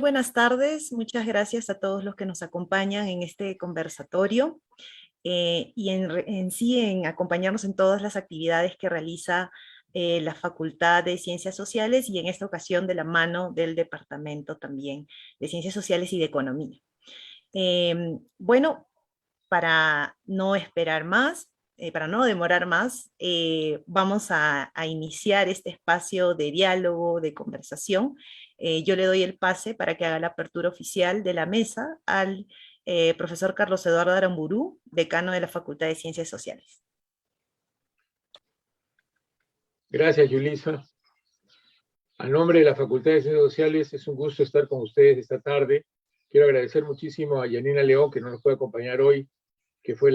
buenas tardes, muchas gracias a todos los que nos acompañan en este conversatorio y en sí en acompañarnos en todas las actividades que realiza la Facultad de Ciencias Sociales y en esta ocasión de la mano del Departamento también de Ciencias Sociales y de Economía. Bueno, para no esperar más, para no demorar más, vamos a iniciar este espacio de diálogo, de conversación. Yo le doy el pase para que haga la apertura oficial de la mesa al profesor Carlos Eduardo Aramburú, decano de la Facultad de Ciencias Sociales. Gracias, Yulisa. A nombre de la Facultad de Ciencias Sociales, es un gusto estar con ustedes esta tarde. Quiero agradecer muchísimo a Yanina León, que no nos puede acompañar hoy, que fue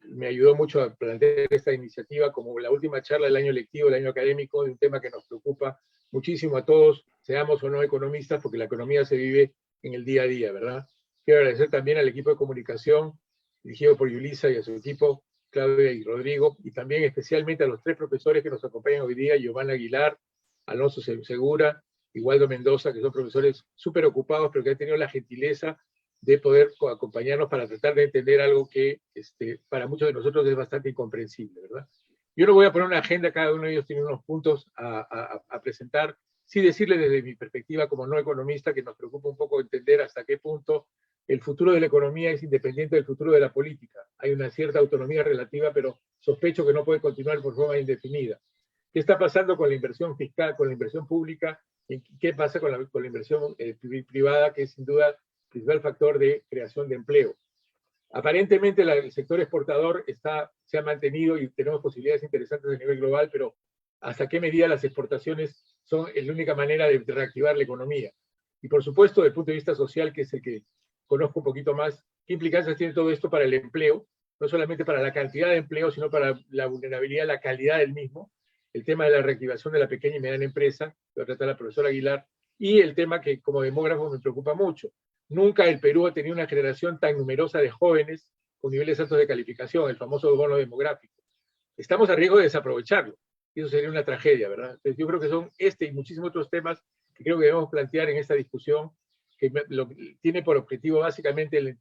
me ayudó mucho a plantear esta iniciativa como la última charla del año lectivo, del año académico, de un tema que nos preocupa muchísimo a todos, seamos o no economistas, porque la economía se vive en el día a día, ¿verdad? Quiero agradecer también al equipo de comunicación, dirigido por Yulisa y a su equipo, Claudia y Rodrigo, y también especialmente a los tres profesores que nos acompañan hoy día, Giovanna Aguilar, Alonso Segura y Waldo Mendoza, que son profesores súper ocupados, pero que han tenido la gentileza de poder acompañarnos para tratar de entender algo que para muchos de nosotros es bastante incomprensible, ¿verdad? Yo no voy a poner una agenda, cada uno de ellos tiene unos puntos a presentar, sí decirles desde mi perspectiva como no economista que nos preocupa un poco entender hasta qué punto el futuro de la economía es independiente del futuro de la política. Hay una cierta autonomía relativa, pero sospecho que no puede continuar por forma indefinida. ¿Qué está pasando con la inversión fiscal, con la inversión pública? ¿Qué pasa con la inversión privada, que es sin duda el principal factor de creación de empleo? Aparentemente el sector exportador se ha mantenido y tenemos posibilidades interesantes a nivel global, pero ¿hasta qué medida las exportaciones son la única manera de reactivar la economía? Y por supuesto, desde el punto de vista social, que es el que conozco un poquito más, ¿qué implicancias tiene todo esto para el empleo? No solamente para la cantidad de empleo, sino para la vulnerabilidad, la calidad del mismo. El tema de la reactivación de la pequeña y mediana empresa, que va a tratar la profesora Aguilar, y el tema que como demógrafo me preocupa mucho. Nunca el Perú ha tenido una generación tan numerosa de jóvenes con niveles altos de calificación, el famoso bono demográfico. Estamos a riesgo de desaprovecharlo. Y eso sería una tragedia, ¿verdad? Entonces yo creo que son y muchísimos otros temas que creo que debemos plantear en esta discusión, que tiene por objetivo básicamente el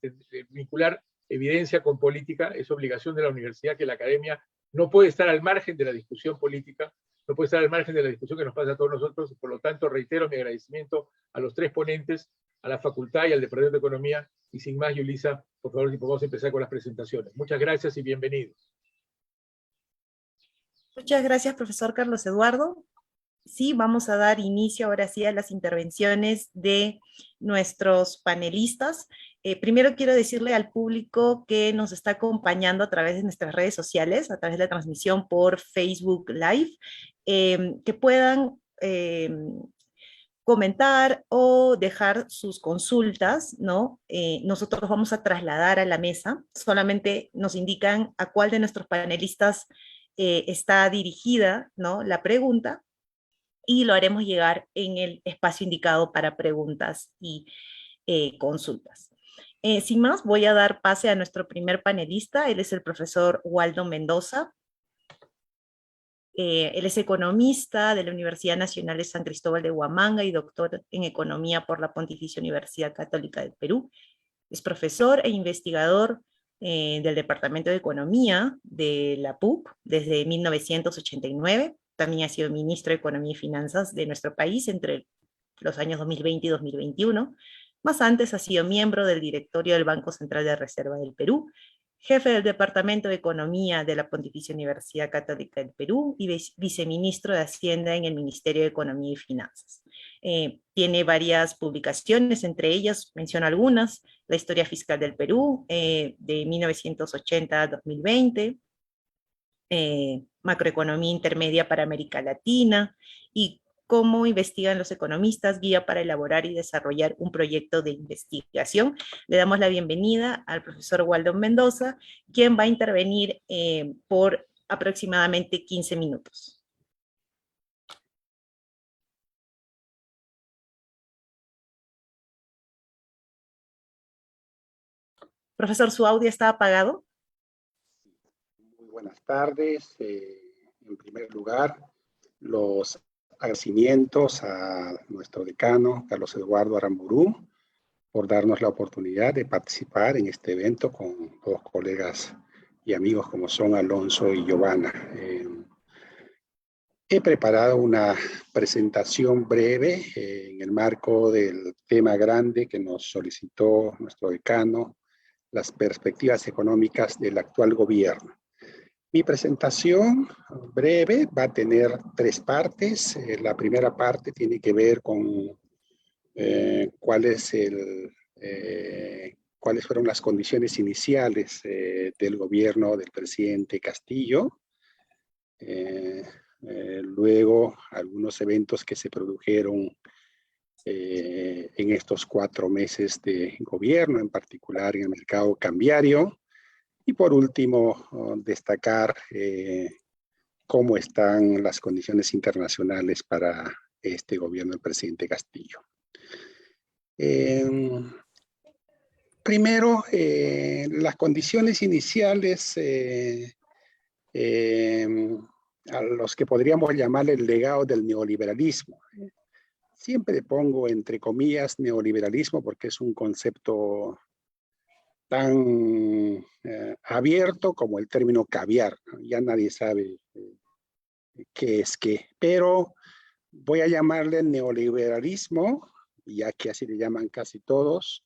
vincular evidencia con política. Es obligación de la universidad que la academia no puede estar al margen de la discusión política, no puede estar al margen de la discusión que nos pasa a todos nosotros, y por lo tanto reitero mi agradecimiento a los tres ponentes, a la facultad y al Departamento de Economía, y sin más, Yulisa, por favor, si podemos empezar con las presentaciones. Muchas gracias y bienvenidos. Muchas gracias, profesor Carlos Eduardo. Sí, vamos a dar inicio ahora sí a las intervenciones de nuestros panelistas. Primero quiero decirle al público que nos está acompañando a través de nuestras redes sociales, a través de la transmisión por Facebook Live, que puedan comentar o dejar sus consultas, ¿no? Nosotros vamos a trasladar a la mesa, solamente nos indican a cuál de nuestros panelistas está dirigida, ¿no?, la pregunta, y lo haremos llegar en el espacio indicado para preguntas y consultas. Sin más, voy a dar pase a nuestro primer panelista. Él es el profesor Waldo Mendoza. Él es economista de la Universidad Nacional de San Cristóbal de Huamanga y doctor en Economía por la Pontificia Universidad Católica del Perú. Es profesor e investigador del Departamento de Economía de la PUC desde 1989. También ha sido ministro de Economía y Finanzas de nuestro país entre los años 2020 y 2021. Más antes ha sido miembro del directorio del Banco Central de Reserva del Perú, jefe del Departamento de Economía de la Pontificia Universidad Católica del Perú y viceministro de Hacienda en el Ministerio de Economía y Finanzas. Tiene varias publicaciones, entre ellas menciono algunas: La historia fiscal del Perú, de 1980 a 2020, Macroeconomía intermedia para América Latina, y Cómo investigan los economistas, guía para elaborar y desarrollar un proyecto de investigación. Le damos la bienvenida al profesor Waldo Mendoza, quien va a intervenir por aproximadamente 15 minutos. Profesor, ¿su audio está apagado? Muy buenas tardes. En primer lugar, los Agradecimientos a nuestro decano, Carlos Eduardo Aramburú, por darnos la oportunidad de participar en este evento con dos colegas y amigos como son Alonso y Giovanna. He preparado una presentación breve en el marco del tema grande que nos solicitó nuestro decano, las perspectivas económicas del actual gobierno. Mi presentación breve va a tener tres partes. La primera parte tiene que ver con cuáles fueron las condiciones iniciales del gobierno del presidente Castillo. Luego, algunos eventos que se produjeron en estos 4 meses de gobierno, en particular en el mercado cambiario. Y por último, destacar cómo están las condiciones internacionales para este gobierno del presidente Castillo. Primero, las condiciones iniciales a los que podríamos llamar el legado del neoliberalismo. Siempre pongo entre comillas neoliberalismo porque es un concepto tan abierto como el término caviar, ¿no? Ya nadie sabe qué es qué, pero voy a llamarle neoliberalismo, ya que así le llaman casi todos,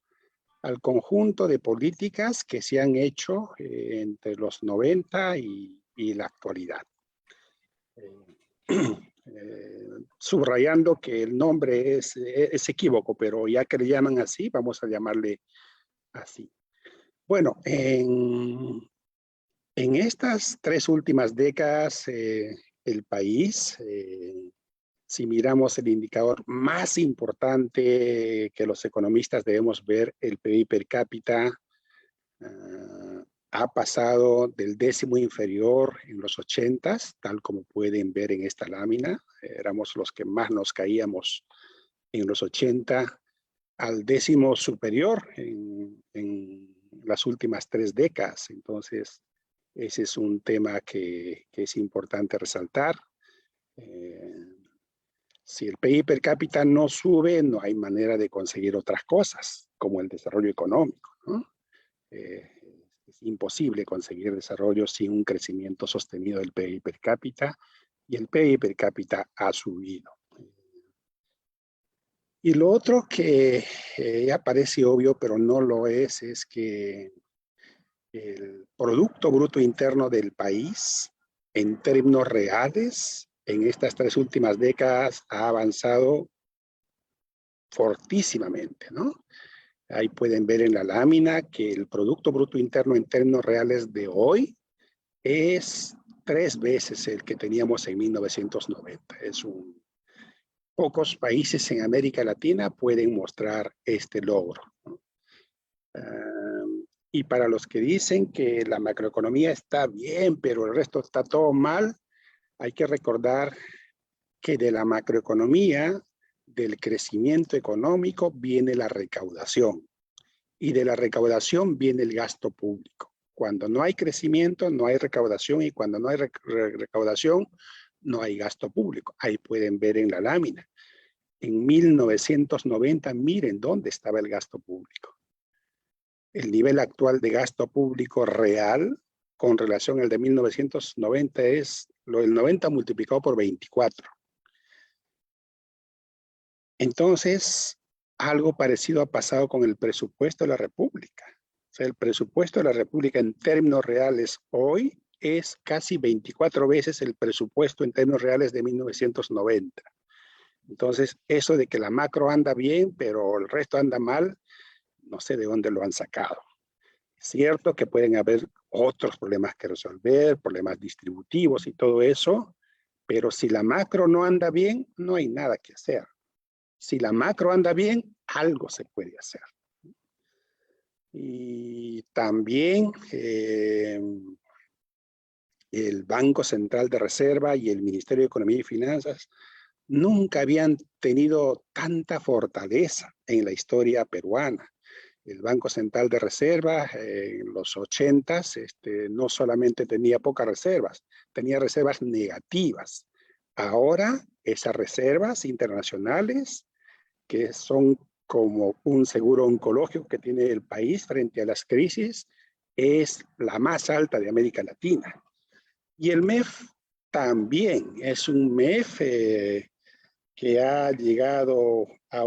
al conjunto de políticas que se han hecho entre los 90 y la actualidad. Subrayando que el nombre es equívoco, pero ya que le llaman así, vamos a llamarle así. Bueno, en estas 3 últimas décadas, el país, si miramos el indicador más importante que los economistas debemos ver, el PIB per cápita, ha pasado del 10º inferior en los 80s, tal como pueden ver en esta lámina. Éramos los que más nos caíamos en los 80, al 10º superior en las últimas 3 décadas. Entonces, ese es un tema que es importante resaltar. Si el PIB per cápita no sube, no hay manera de conseguir otras cosas, como el desarrollo económico, ¿no? Es imposible conseguir desarrollo sin un crecimiento sostenido del PIB per cápita, y el PIB per cápita ha subido. Y lo otro que ya parece obvio, pero no lo es que el Producto Bruto Interno del país, en términos reales, en estas 3 últimas décadas ha avanzado fortísimamente, ¿no? Ahí pueden ver en la lámina que el Producto Bruto Interno en términos reales de hoy es 3 veces el que teníamos en 1990. Pocos países en América Latina pueden mostrar este logro, ¿no? Y para los que dicen que la macroeconomía está bien, pero el resto está todo mal, hay que recordar que de la macroeconomía, del crecimiento económico, viene la recaudación. Y de la recaudación viene el gasto público. Cuando no hay crecimiento, no hay recaudación, y cuando no hay recaudación, no hay gasto público. Ahí pueden ver en la lámina. En 1990, miren dónde estaba el gasto público. El nivel actual de gasto público real con relación al de 1990 es lo del 90 multiplicado por 24. Entonces, algo parecido ha pasado con el presupuesto de la República. O sea, el presupuesto de la República en términos reales hoy es casi 24 veces el presupuesto en términos reales de 1990. Entonces, eso de que la macro anda bien, pero el resto anda mal, no sé de dónde lo han sacado. Es cierto que pueden haber otros problemas que resolver, problemas distributivos y todo eso, pero si la macro no anda bien, no hay nada que hacer. Si la macro anda bien, algo se puede hacer. Y también el Banco Central de Reserva y el Ministerio de Economía y Finanzas nunca habían tenido tanta fortaleza en la historia peruana. El Banco Central de Reserva en los 80s no solamente tenía pocas reservas, tenía reservas negativas. Ahora, esas reservas internacionales, que son como un seguro oncológico que tiene el país frente a las crisis, es la más alta de América Latina. Y el MEF también es un MEF que ha llegado a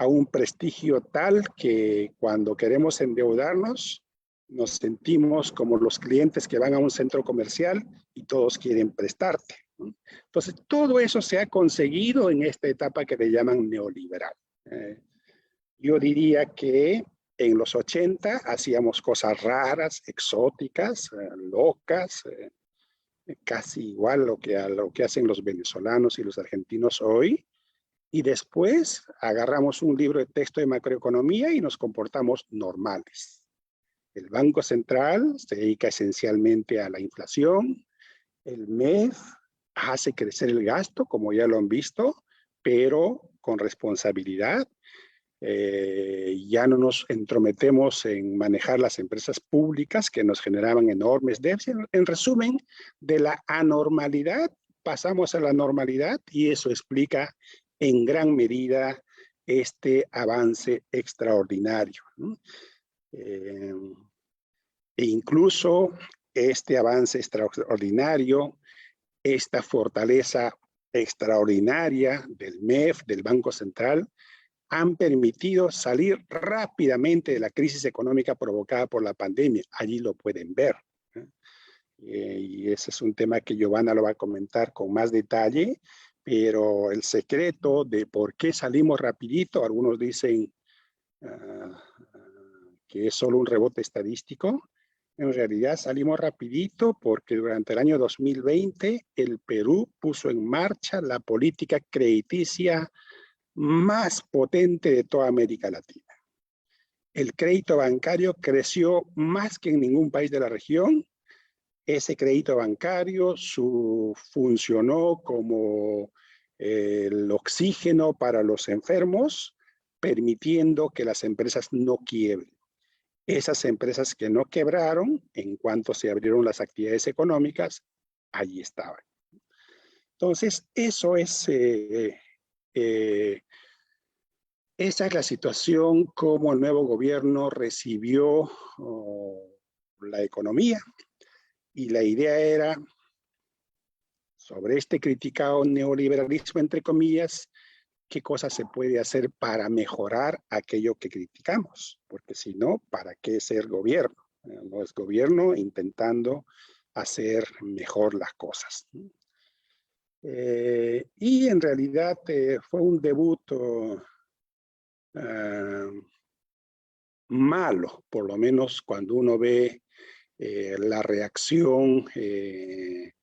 un prestigio tal que cuando queremos endeudarnos, nos sentimos como los clientes que van a un centro comercial y todos quieren prestarte, ¿no? Entonces, todo eso se ha conseguido en esta etapa que le llaman neoliberal. Yo diría que en los 80 hacíamos cosas raras, exóticas, locas, casi igual a lo que hacen los venezolanos y los argentinos hoy. Y después agarramos un libro de texto de macroeconomía y nos comportamos normales. El Banco Central se dedica esencialmente a la inflación. El MEF hace crecer el gasto, como ya lo han visto, pero con responsabilidad. Ya no nos entrometemos en manejar las empresas públicas que nos generaban enormes déficits. En resumen, de la anormalidad pasamos a la normalidad y eso explica en gran medida este avance extraordinario, ¿no? E incluso este avance extraordinario, esta fortaleza extraordinaria del MEF, del Banco Central, han permitido salir rápidamente de la crisis económica provocada por la pandemia. Allí lo pueden ver. Y ese es un tema que Giovanna lo va a comentar con más detalle, pero el secreto de por qué salimos rapidito, algunos dicen que es solo un rebote estadístico. En realidad salimos rapidito porque durante el año 2020 el Perú puso en marcha la política crediticia más potente de toda América Latina. El crédito bancario creció más que en ningún país de la región. Ese crédito bancario funcionó como el oxígeno para los enfermos, permitiendo que las empresas no quiebren. Esas empresas que no quebraron, en cuanto se abrieron las actividades económicas, allí estaban. Entonces, esa es la situación como el nuevo gobierno recibió la economía. Y la idea era, sobre este criticado neoliberalismo, entre comillas, qué cosas se puede hacer para mejorar aquello que criticamos. Porque si no, ¿para qué ser gobierno? No es gobierno intentando hacer mejor las cosas. Y en realidad fue un debut malo, por lo menos cuando uno ve la reacción de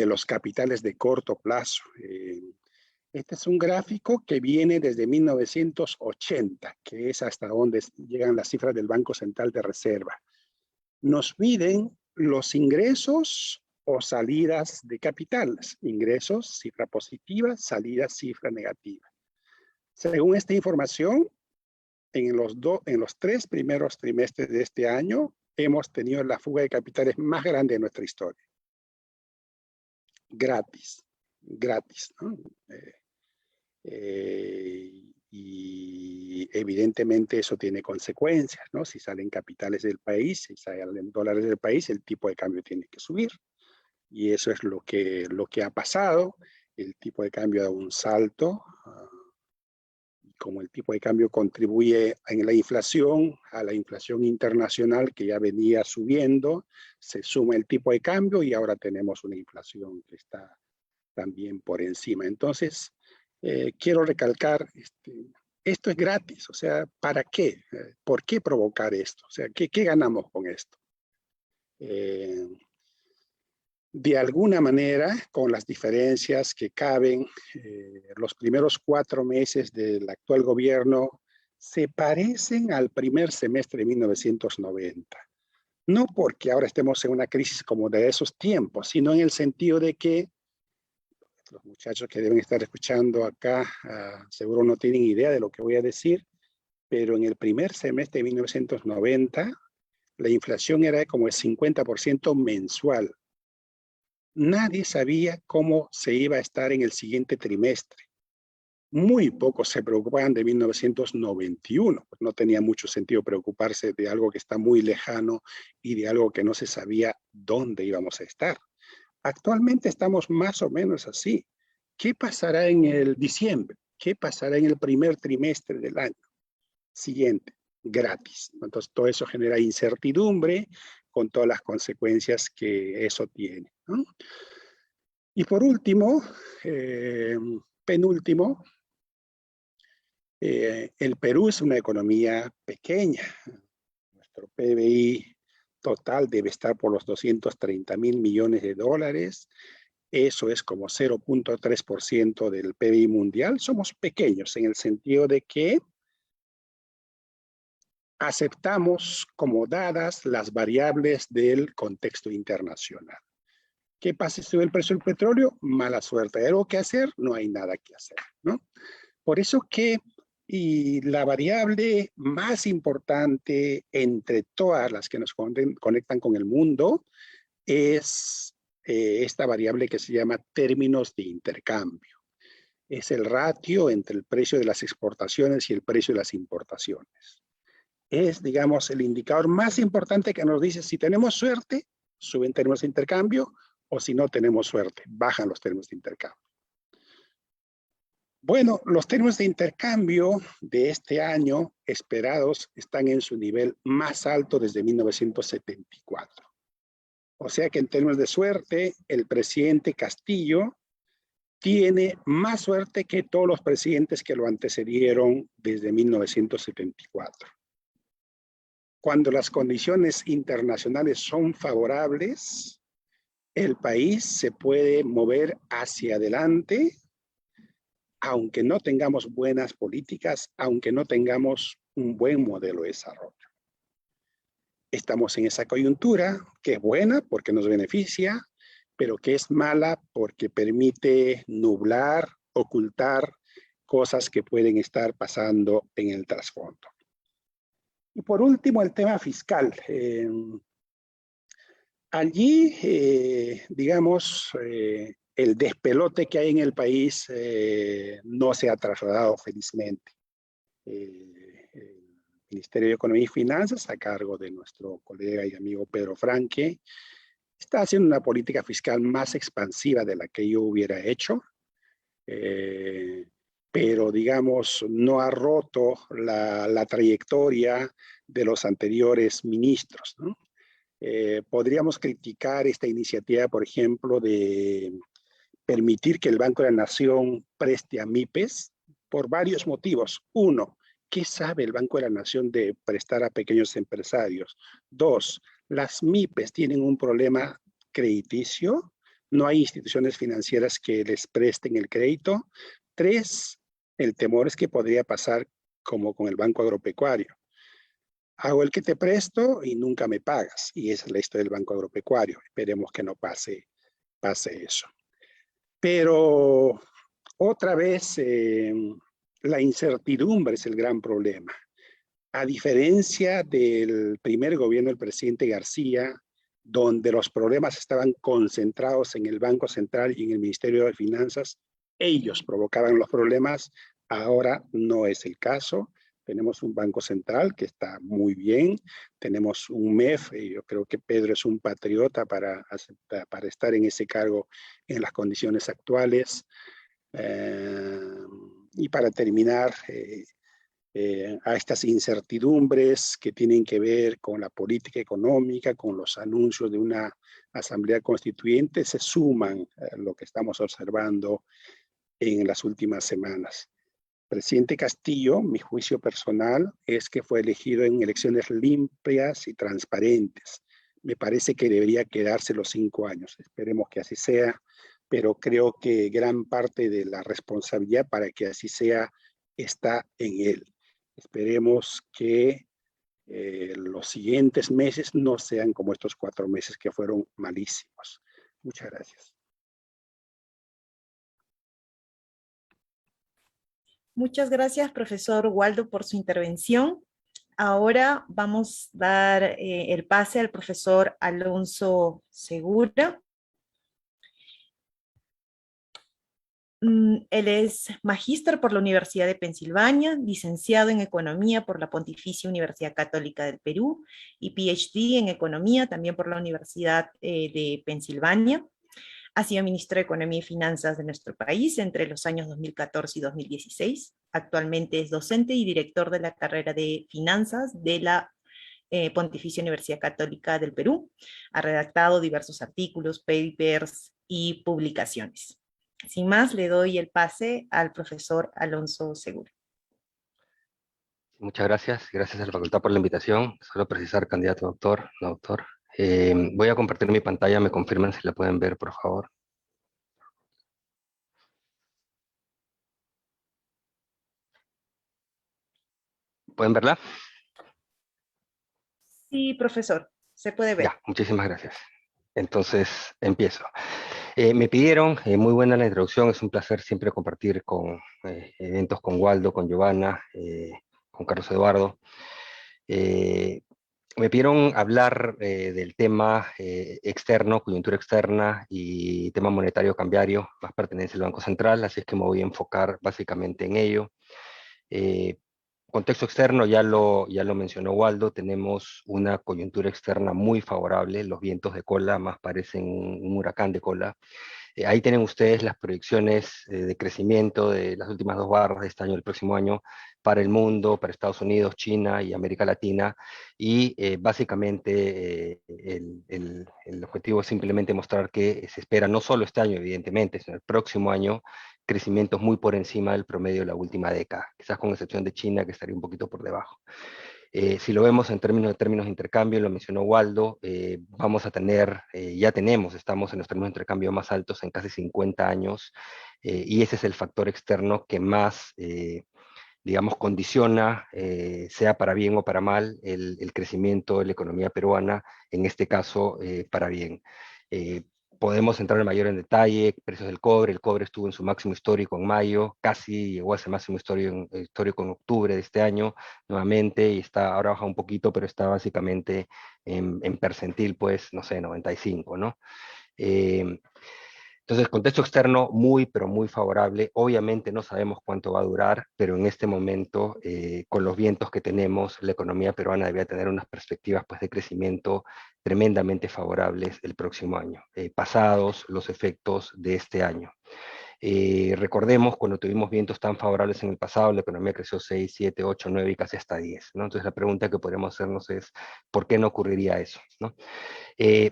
los capitales de corto plazo. Este es un gráfico que viene desde 1980, que es hasta donde llegan las cifras del Banco Central de Reserva. Nos miden los ingresos o salidas de capitales. Ingresos, cifra positiva; salidas, cifra negativa. Según esta información, en los 3 primeros trimestres de este año, hemos tenido la fuga de capitales más grande de nuestra historia. Gratis, ¿no? Y evidentemente eso tiene consecuencias, ¿no? Si salen capitales del país, si salen dólares del país, el tipo de cambio tiene que subir. Y eso es lo que ha pasado. El tipo de cambio da un salto. Como el tipo de cambio contribuye en la inflación, a la inflación internacional que ya venía subiendo, se suma el tipo de cambio y ahora tenemos una inflación que está también por encima. Entonces, quiero recalcar, esto es gratis, o sea, ¿para qué? ¿Por qué provocar esto? O sea, ¿qué ganamos con esto? De alguna manera, con las diferencias que caben, los primeros 4 meses del actual gobierno se parecen al primer semestre de 1990. No porque ahora estemos en una crisis como de esos tiempos, sino en el sentido de que los muchachos que deben estar escuchando acá seguro no tienen idea de lo que voy a decir, pero en el primer semestre de 1990 la inflación era como el 50% mensual. Nadie sabía cómo se iba a estar en el siguiente trimestre. Muy pocos se preocupaban de 1991. No tenía mucho sentido preocuparse de algo que está muy lejano y de algo que no se sabía dónde íbamos a estar. Actualmente estamos más o menos así. ¿Qué pasará en el diciembre? ¿Qué pasará en el primer trimestre del año siguiente? Gratis. Entonces, todo eso genera incertidumbre con todas las consecuencias que eso tiene, ¿no? Y por último, penúltimo, el Perú es una economía pequeña. Nuestro PBI total debe estar por los 230.000 millones de dólares. Eso es como 0.3% del PBI mundial. Somos pequeños en el sentido de que aceptamos como dadas las variables del contexto internacional. ¿Qué pasa si sube el precio del petróleo? Mala suerte. ¿Hay algo que hacer? No hay nada que hacer, ¿no? Por eso que y la variable más importante entre todas las que nos conectan con el mundo es esta variable que se llama términos de intercambio. Es el ratio entre el precio de las exportaciones y el precio de las importaciones. Es, digamos, el indicador más importante que nos dice si tenemos suerte, suben términos de intercambio, o si no tenemos suerte, bajan los términos de intercambio. Bueno, los términos de intercambio de este año esperados están en su nivel más alto desde 1974. O sea que en términos de suerte, el presidente Castillo tiene más suerte que todos los presidentes que lo antecedieron desde 1974. Cuando las condiciones internacionales son favorables, el país se puede mover hacia adelante, aunque no tengamos buenas políticas, aunque no tengamos un buen modelo de desarrollo. Estamos en esa coyuntura que es buena porque nos beneficia, pero que es mala porque permite nublar, ocultar cosas que pueden estar pasando en el trasfondo. Y por último, el tema fiscal. Allí, digamos, el despelote que hay en el país no se ha trasladado felizmente. El Ministerio de Economía y Finanzas, a cargo de nuestro colega y amigo Pedro Franque, está haciendo una política fiscal más expansiva de la que yo hubiera hecho, pero digamos, no ha roto la trayectoria de los anteriores ministros, ¿no? Podríamos criticar esta iniciativa, por ejemplo, de permitir que el Banco de la Nación preste a MIPES por varios motivos. Uno, ¿qué sabe el Banco de la Nación de prestar a pequeños empresarios? Dos, las MIPES tienen un problema crediticio, no hay instituciones financieras que les presten el crédito. Tres, el temor es que podría pasar como con el Banco Agropecuario. Hago el que te presto y nunca me pagas. Y esa es la historia del Banco Agropecuario. Esperemos que no pase eso. Pero otra vez, la incertidumbre es el gran problema. A diferencia del primer gobierno del presidente García, donde los problemas estaban concentrados en el Banco Central y en el Ministerio de Finanzas, ellos provocaban los problemas, ahora no es el caso. Tenemos un Banco Central que está muy bien, tenemos un MEF, y yo creo que Pedro es un patriota para estar en ese cargo en las condiciones actuales. Y para terminar, a estas incertidumbres que tienen que ver con la política económica, con los anuncios de una asamblea constituyente, se suman lo que estamos observando en las últimas semanas. Presidente Castillo, mi juicio personal es que fue elegido en elecciones limpias y transparentes. Me parece que debería quedarse los 5 años. Esperemos que así sea, pero creo que gran parte de la responsabilidad para que así sea está en él. Esperemos que los siguientes meses no sean como estos 4 meses que fueron malísimos. Muchas gracias. Muchas gracias, profesor Waldo, por su intervención. Ahora vamos a dar el pase al profesor Alonso Segura. Él es magíster por la Universidad de Pensilvania, licenciado en Economía por la Pontificia Universidad Católica del Perú y PhD en Economía también por la Universidad de Pensilvania. Ha sido ministro de Economía y Finanzas de nuestro país entre los años 2014 y 2016. Actualmente es docente y director de la carrera de Finanzas de la Pontificia Universidad Católica del Perú. Ha redactado diversos artículos, papers y publicaciones. Sin más, le doy el pase al profesor Alonso Segura. Muchas gracias. Gracias a la facultad por la invitación. Solo precisar, candidato doctor, no doctor. Voy a compartir mi pantalla. Me confirman si la pueden ver, por favor. ¿Pueden verla? Sí, profesor, se puede ver. Ya, muchísimas gracias. Entonces, empiezo. Me pidieron, muy buena la introducción, es un placer siempre compartir con eventos con Waldo, con Giovanna, con Carlos Eduardo. Me pidieron hablar del tema externo, coyuntura externa y tema monetario cambiario, más pertenencia al Banco Central, así es que me voy a enfocar básicamente en ello. Contexto externo, ya lo mencionó Waldo, tenemos una coyuntura externa muy favorable, los vientos de cola más parecen un huracán de cola. Ahí tienen ustedes las proyecciones de crecimiento de las últimas 2 barras de este año y el próximo año para el mundo, para Estados Unidos, China y América Latina. Y básicamente el objetivo es simplemente mostrar que se espera no solo este año, evidentemente, sino el próximo año, crecimientos muy por encima del promedio de la última década, quizás con excepción de China, que estaría un poquito por debajo. Si lo vemos en términos de intercambio, lo mencionó Waldo, vamos a tener, estamos en los términos de intercambio más altos en casi 50 años, y ese es el factor externo que más, digamos, condiciona, sea para bien o para mal, el crecimiento de la economía peruana, en este caso, para bien. Podemos entrar en mayor en detalle, precios del cobre, el cobre estuvo en su máximo histórico en mayo, casi llegó a ese máximo histórico en octubre de este año nuevamente, y ahora baja un poquito, pero está básicamente en percentil, pues, no sé, 95, ¿no? Entonces, contexto externo muy, pero muy favorable. Obviamente no sabemos cuánto va a durar, pero en este momento, con los vientos que tenemos, la economía peruana debería tener unas perspectivas, pues, de crecimiento tremendamente favorables el próximo año, pasados los efectos de este año. Recordemos, cuando tuvimos vientos tan favorables en el pasado, la economía creció 6, 7, 8, 9 y casi hasta 10, ¿no? Entonces la pregunta que podríamos hacernos es, ¿por qué no ocurriría eso, ¿no?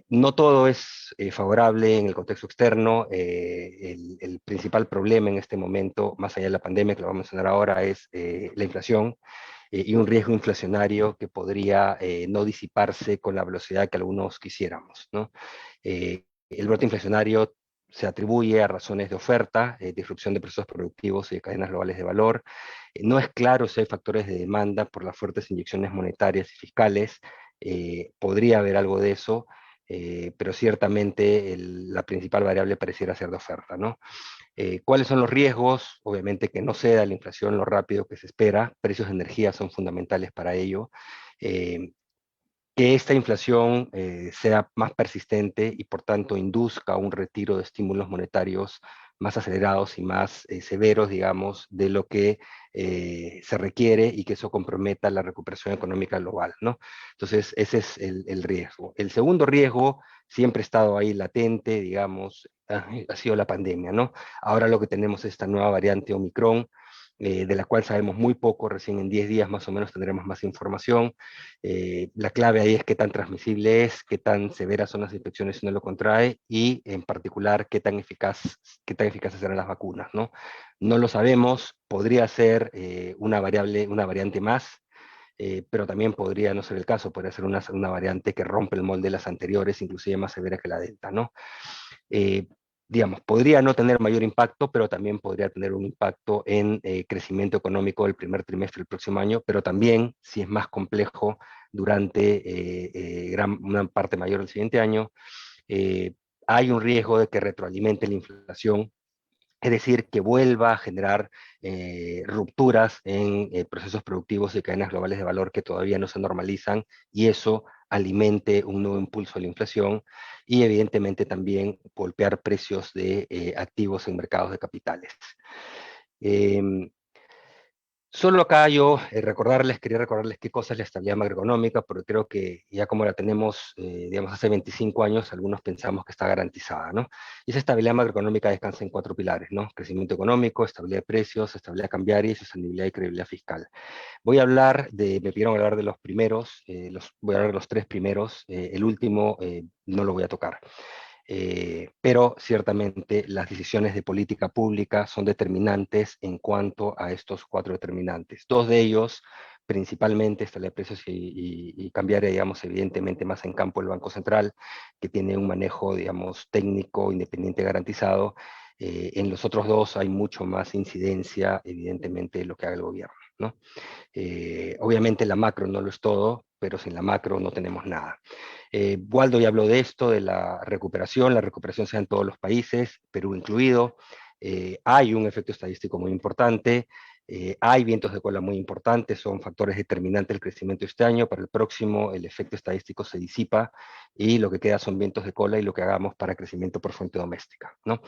No todo es favorable en el contexto externo. El principal problema en este momento, más allá de la pandemia, que lo vamos a mencionar ahora, es la inflación y un riesgo inflacionario que podría no disiparse con la velocidad que algunos quisiéramos, ¿no? El brote inflacionario se atribuye a razones de oferta, disrupción de procesos productivos y de cadenas globales de valor. No es claro si hay factores de demanda por las fuertes inyecciones monetarias y fiscales. Podría haber algo de eso, pero ciertamente la principal variable pareciera ser de oferta, ¿no? ¿Cuáles son los riesgos? Obviamente que no ceda la inflación lo rápido que se espera, precios de energía son fundamentales para ello, que esta inflación sea más persistente y por tanto induzca un retiro de estímulos monetarios más acelerados y más severos, digamos, de lo que se requiere, y que eso comprometa la recuperación económica global, ¿no? Entonces, ese es el riesgo. El segundo riesgo siempre ha estado ahí latente, digamos, ha sido la pandemia, ¿no? Ahora lo que tenemos es esta nueva variante Omicron, de la cual sabemos muy poco, recién en 10 días más o menos tendremos más información. La clave ahí es qué tan transmisible es, qué tan severas son las infecciones si uno lo contrae, y en particular qué tan eficaces serán las vacunas, ¿no? No lo sabemos, podría ser una variante más, pero también podría no ser el caso, podría ser una variante que rompe el molde de las anteriores, inclusive más severa que la Delta, ¿no? Digamos, podría no tener mayor impacto, pero también podría tener un impacto en crecimiento económico del primer trimestre del próximo año, pero también, si es más complejo, durante una parte mayor del siguiente año. Hay un riesgo de que retroalimente la inflación, es decir, que vuelva a generar rupturas en procesos productivos y cadenas globales de valor que todavía no se normalizan, y eso alimente un nuevo impulso a la inflación y evidentemente también golpear precios de activos en mercados de capitales. Solo acá yo quería recordarles qué cosa es la estabilidad macroeconómica, porque creo que ya como la tenemos, digamos, hace 25 años, algunos pensamos que está garantizada, ¿no? Y esa estabilidad macroeconómica descansa en 4 pilares, ¿no? Crecimiento económico, estabilidad de precios, estabilidad cambiaria y sostenibilidad y credibilidad fiscal. Me pidieron hablar de los primeros, voy a hablar de los 3 primeros, el último no lo voy a tocar. Pero ciertamente las decisiones de política pública son determinantes en cuanto a estos 4 determinantes. 2 de ellos, principalmente estabilidad de precios y cambiar, digamos, evidentemente más en campo el Banco Central, que tiene un manejo, digamos, técnico, independiente, garantizado. En los otros 2 hay mucho más incidencia, evidentemente, de lo que haga el gobierno, ¿no? Obviamente la macro no lo es todo, pero sin la macro no tenemos nada. Waldo ya habló de esto, de la recuperación se da en todos los países, Perú incluido. Hay un efecto estadístico muy importante, hay vientos de cola muy importantes, son factores determinantes del crecimiento este año. Para el próximo el efecto estadístico se disipa y lo que queda son vientos de cola y lo que hagamos para crecimiento por fuente doméstica, ¿no?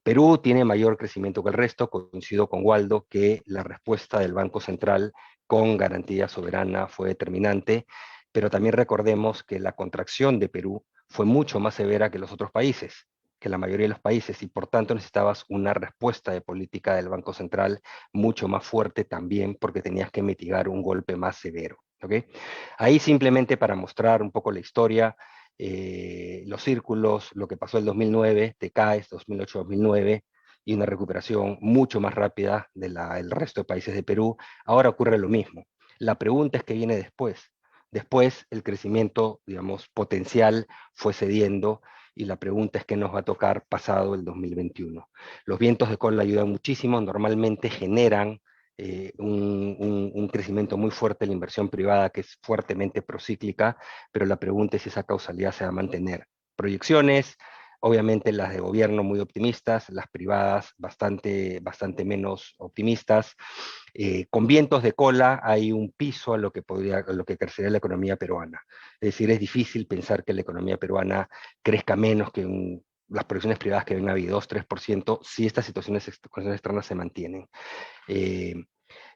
Perú tiene mayor crecimiento que el resto, coincido con Waldo que la respuesta del Banco Central con garantía soberana fue determinante, pero también recordemos que la contracción de Perú fue mucho más severa que los otros países, que la mayoría de los países, y por tanto necesitabas una respuesta de política del Banco Central mucho más fuerte también, porque tenías que mitigar un golpe más severo, ¿okay? Ahí simplemente para mostrar un poco la historia, los círculos, lo que pasó el 2009, te caes, 2008-2009, y una recuperación mucho más rápida del resto de países de Perú. Ahora ocurre lo mismo. La pregunta es qué viene después. Después el crecimiento, digamos, potencial fue cediendo y la pregunta es qué nos va a tocar pasado el 2021. Los vientos de cola ayudan muchísimo, normalmente generan un crecimiento muy fuerte en la inversión privada que es fuertemente procíclica, pero la pregunta es si esa causalidad se va a mantener. Proyecciones, obviamente las de gobierno muy optimistas, las privadas bastante menos optimistas. Con vientos de cola hay un piso a lo que crecería la economía peruana. Es decir, es difícil pensar que la economía peruana crezca menos que las proyecciones privadas que ven a 2-3% si estas situaciones externas se mantienen.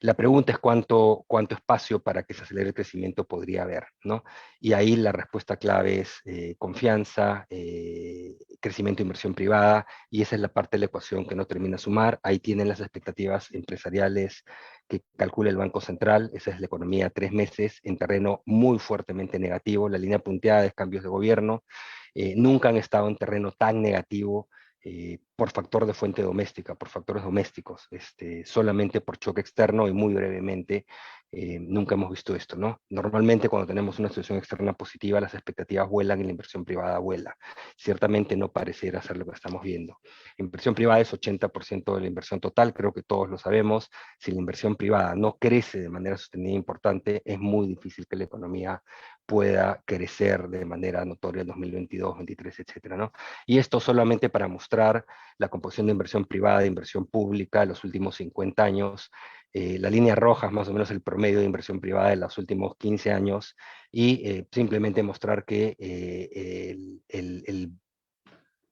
La pregunta es cuánto espacio para que se acelere el crecimiento podría haber, ¿no? Y ahí la respuesta clave es confianza, crecimiento de inversión privada, y esa es la parte de la ecuación que no termina de sumar. Ahí tienen las expectativas empresariales que calcula el Banco Central. Esa es la economía a 3 meses, en terreno muy fuertemente negativo. La línea punteada es cambios de gobierno. Nunca han estado en terreno tan negativo por factor de fuente doméstica, por factores domésticos, solamente por choque externo y muy brevemente. Nunca hemos visto esto, ¿no? Normalmente cuando tenemos una situación externa positiva, las expectativas vuelan y la inversión privada vuela. Ciertamente no pareciera ser lo que estamos viendo. Inversión privada es 80% de la inversión total, creo que todos lo sabemos. Si la inversión privada no crece de manera sostenida e importante, es muy difícil que la economía pueda crecer de manera notoria en 2022, 2023, etcétera, ¿no? Y esto solamente para mostrar la composición de inversión privada e inversión pública en los últimos 50 años. La línea roja es más o menos el promedio de inversión privada de los últimos 15 años, y simplemente mostrar que el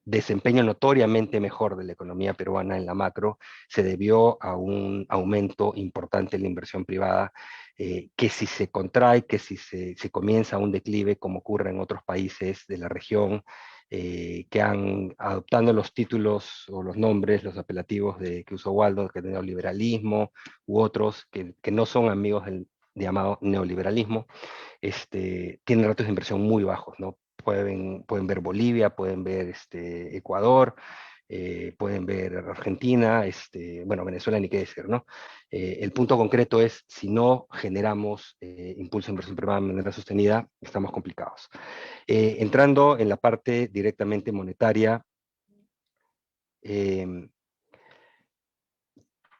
desempeño notoriamente mejor de la economía peruana en la macro se debió a un aumento importante en la inversión privada, que si se contrae, que si se comienza un declive, como ocurre en otros países de la región, que han adoptando los títulos o los nombres, los apelativos que usó Waldo, que es neoliberalismo, u otros que no son amigos del llamado neoliberalismo, tienen ratos de inversión muy bajos, ¿no? Pueden ver Bolivia, pueden ver Ecuador, pueden ver Argentina, bueno, Venezuela ni qué decir, ¿no? El punto concreto es, si no generamos impulso de inversión privada de manera sostenida, estamos complicados. Entrando en la parte directamente monetaria,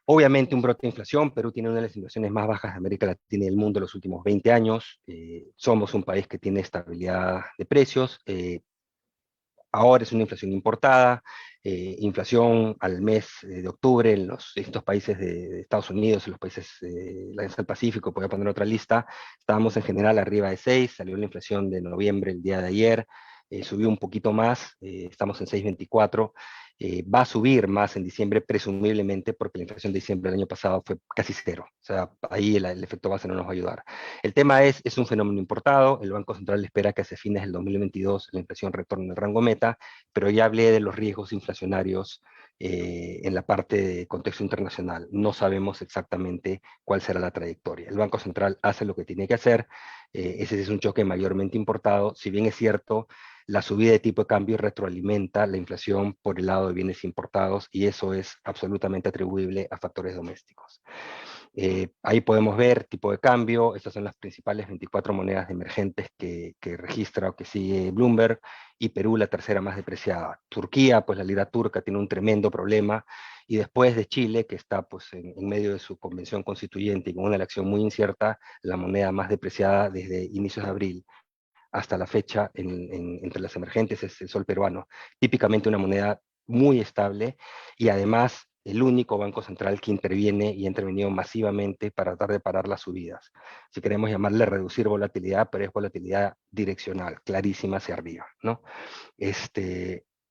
obviamente un brote de inflación. Perú tiene una de las inflaciones más bajas de América Latina y del mundo en los últimos 20 años. Somos un país que tiene estabilidad de precios. Ahora es una inflación importada, inflación al mes de octubre en los distintos países de Estados Unidos, en los países de la del Pacífico, voy a poner otra lista, estábamos en general arriba de 6, salió la inflación de noviembre el día de ayer, subió un poquito más, estamos en 6,24, va a subir más en diciembre presumiblemente porque la inflación de diciembre del año pasado fue casi cero, o sea, ahí el efecto base no nos va a ayudar. El tema es un fenómeno importado, el Banco Central espera que hacia fines del 2022 la inflación retorne al rango meta, pero ya hablé de los riesgos inflacionarios en la parte de contexto internacional. No sabemos exactamente cuál será la trayectoria. El Banco Central hace lo que tiene que hacer, ese es un choque mayormente importado, si bien es cierto, la subida de tipo de cambio retroalimenta la inflación por el lado de bienes importados y eso es absolutamente atribuible a factores domésticos. Ahí podemos ver tipo de cambio, estas son las principales 24 monedas emergentes que registra o que sigue Bloomberg, y Perú la tercera más depreciada. Turquía, pues la lira turca tiene un tremendo problema, y después de Chile, que está pues en medio de su convención constituyente y con una elección muy incierta, la moneda más depreciada desde inicios de abril hasta la fecha entre las emergentes es el sol peruano, típicamente una moneda muy estable y además el único banco central que interviene y ha intervenido masivamente para tratar de parar las subidas. Si queremos llamarle reducir volatilidad, pero es volatilidad direccional, clarísima hacia arriba, ¿no?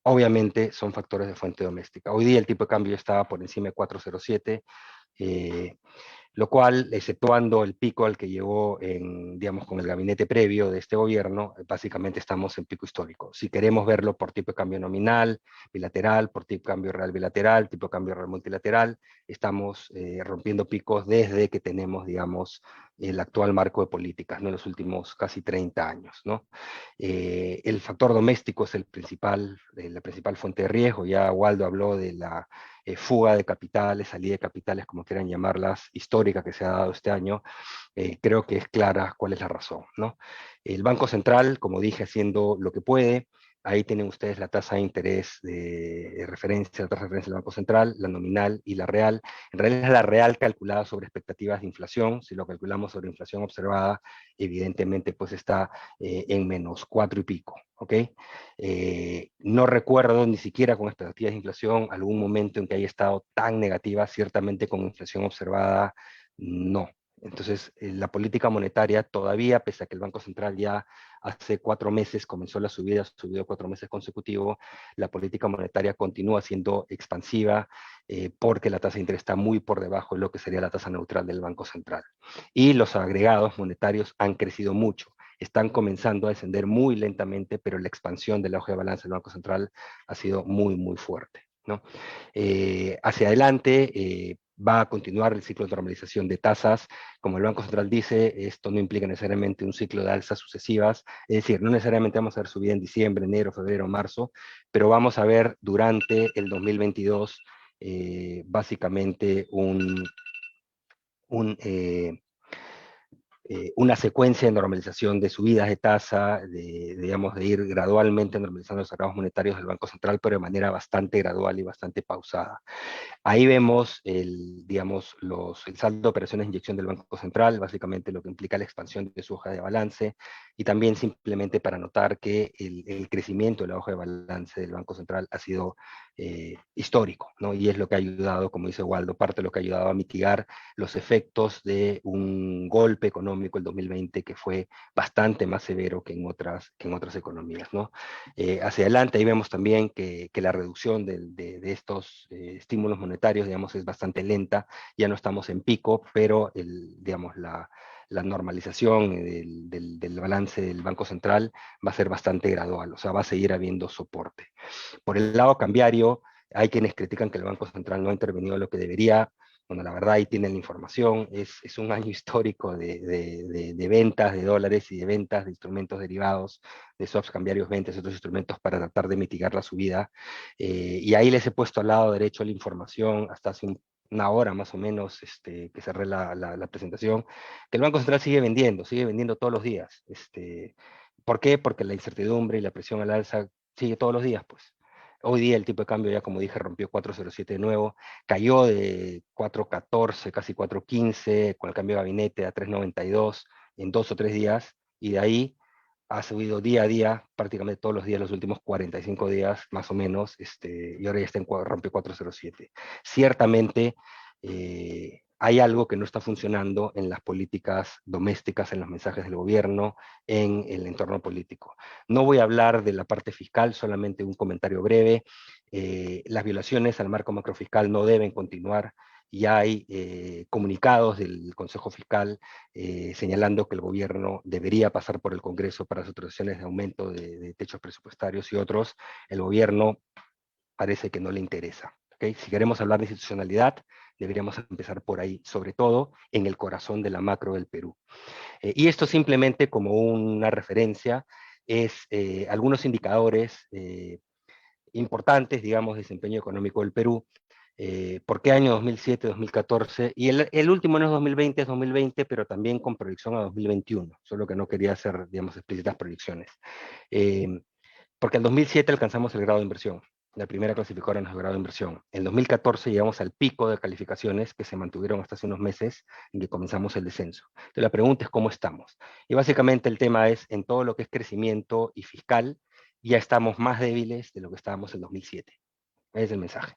Obviamente son factores de fuente doméstica. Hoy día el tipo de cambio estaba por encima de 4,07, lo cual, exceptuando el pico al que llegó digamos, con el gabinete previo de este gobierno, básicamente estamos en pico histórico. Si queremos verlo por tipo de cambio nominal, bilateral, por tipo de cambio real bilateral, tipo de cambio real multilateral, estamos rompiendo picos desde que tenemos, digamos, el actual marco de políticas, ¿no? En los últimos casi 30 años, ¿no? El factor doméstico es la principal fuente de riesgo. Ya Waldo habló de la fuga de capitales, salida de capitales, como quieran llamarlas, histórica que se ha dado este año. Creo que es clara cuál es la razón, ¿no? El Banco Central, como dije, haciendo lo que puede. Ahí tienen ustedes la tasa de interés de referencia, la tasa de referencia del Banco Central, la nominal y la real. En realidad es la real calculada sobre expectativas de inflación. Si lo calculamos sobre inflación observada, evidentemente pues está en menos 4 y pico, ¿ok? No recuerdo ni siquiera con expectativas de inflación algún momento en que haya estado tan negativa, ciertamente con inflación observada, no. Entonces, la política monetaria todavía, pese a que el Banco Central ya hace 4 meses comenzó la subida, ha subido 4 meses consecutivos, la política monetaria continúa siendo expansiva porque la tasa de interés está muy por debajo de lo que sería la tasa neutral del Banco Central. Y los agregados monetarios han crecido mucho. Están comenzando a descender muy lentamente, pero la expansión de la hoja de balance del Banco Central ha sido muy, muy fuerte, ¿no? Hacia adelante, va a continuar el ciclo de normalización de tasas. Como el Banco Central dice, esto no implica necesariamente un ciclo de alzas sucesivas, es decir, no necesariamente vamos a ver subida en diciembre, enero, febrero, marzo, pero vamos a ver durante el 2022 básicamente una secuencia de normalización de subidas de tasa, digamos, de ir gradualmente normalizando los agravos monetarios del Banco Central, pero de manera bastante gradual y bastante pausada. Ahí vemos digamos, el saldo de operaciones de inyección del Banco Central, básicamente lo que implica la expansión de su hoja de balance, y también simplemente para notar que el crecimiento de la hoja de balance del Banco Central ha sido histórico, ¿no? Y es lo que ha ayudado, como dice Waldo, parte de lo que ha ayudado a mitigar los efectos de un golpe económico el 2020 que fue bastante más severo que en otras economías, ¿no? Hacia adelante ahí vemos también que la reducción de estos estímulos monetarios, digamos, es bastante lenta, ya no estamos en pico, pero digamos, la normalización del balance del Banco Central va a ser bastante gradual, o sea, va a seguir habiendo soporte. Por el lado cambiario, hay quienes critican que el Banco Central no ha intervenido lo que debería. Bueno, la verdad ahí tienen la información, es un año histórico de ventas de dólares y de ventas de instrumentos derivados, de swaps cambiarios, ventas y otros instrumentos para tratar de mitigar la subida. Y ahí les he puesto al lado derecho la información, hasta hace una hora más o menos que cerré la presentación, que el Banco Central sigue vendiendo todos los días. ¿Por qué? Porque la incertidumbre y la presión al alza sigue todos los días, pues. Hoy día el tipo de cambio ya, como dije, rompió 4,07 de nuevo, cayó de 4,14, casi 4,15, con el cambio de gabinete a 3,92 en 2 o 3 días, y de ahí ha subido día a día, prácticamente todos los días, los últimos 45 días, más o menos, y ahora ya está rompe 407. Ciertamente hay algo que no está funcionando en las políticas domésticas, en los mensajes del gobierno, en el entorno político. No voy a hablar de la parte fiscal, solamente un comentario breve. Las violaciones al marco macrofiscal no deben continuar. Ya hay comunicados del Consejo Fiscal señalando que el gobierno debería pasar por el Congreso para las autorizaciones de aumento de techos presupuestarios y otros. El gobierno parece que no le interesa. ¿Okay? Si queremos hablar de institucionalidad, deberíamos empezar por ahí, sobre todo en el corazón de la macro del Perú. Y esto simplemente como una referencia es algunos indicadores importantes, digamos, de desempeño económico del Perú. ¿Por qué año 2007, 2014? Y el último no es 2020, es 2020, pero también con proyección a 2021, solo que no quería hacer, digamos, explícitas proyecciones. Porque en 2007 alcanzamos el grado de inversión, la primera clasificadora en el grado de inversión. En 2014 llegamos al pico de calificaciones que se mantuvieron hasta hace unos meses en que comenzamos el descenso. Entonces la pregunta es cómo estamos. Y básicamente el tema es, en todo lo que es crecimiento y fiscal, ya estamos más débiles de lo que estábamos en 2007. Ese es el mensaje.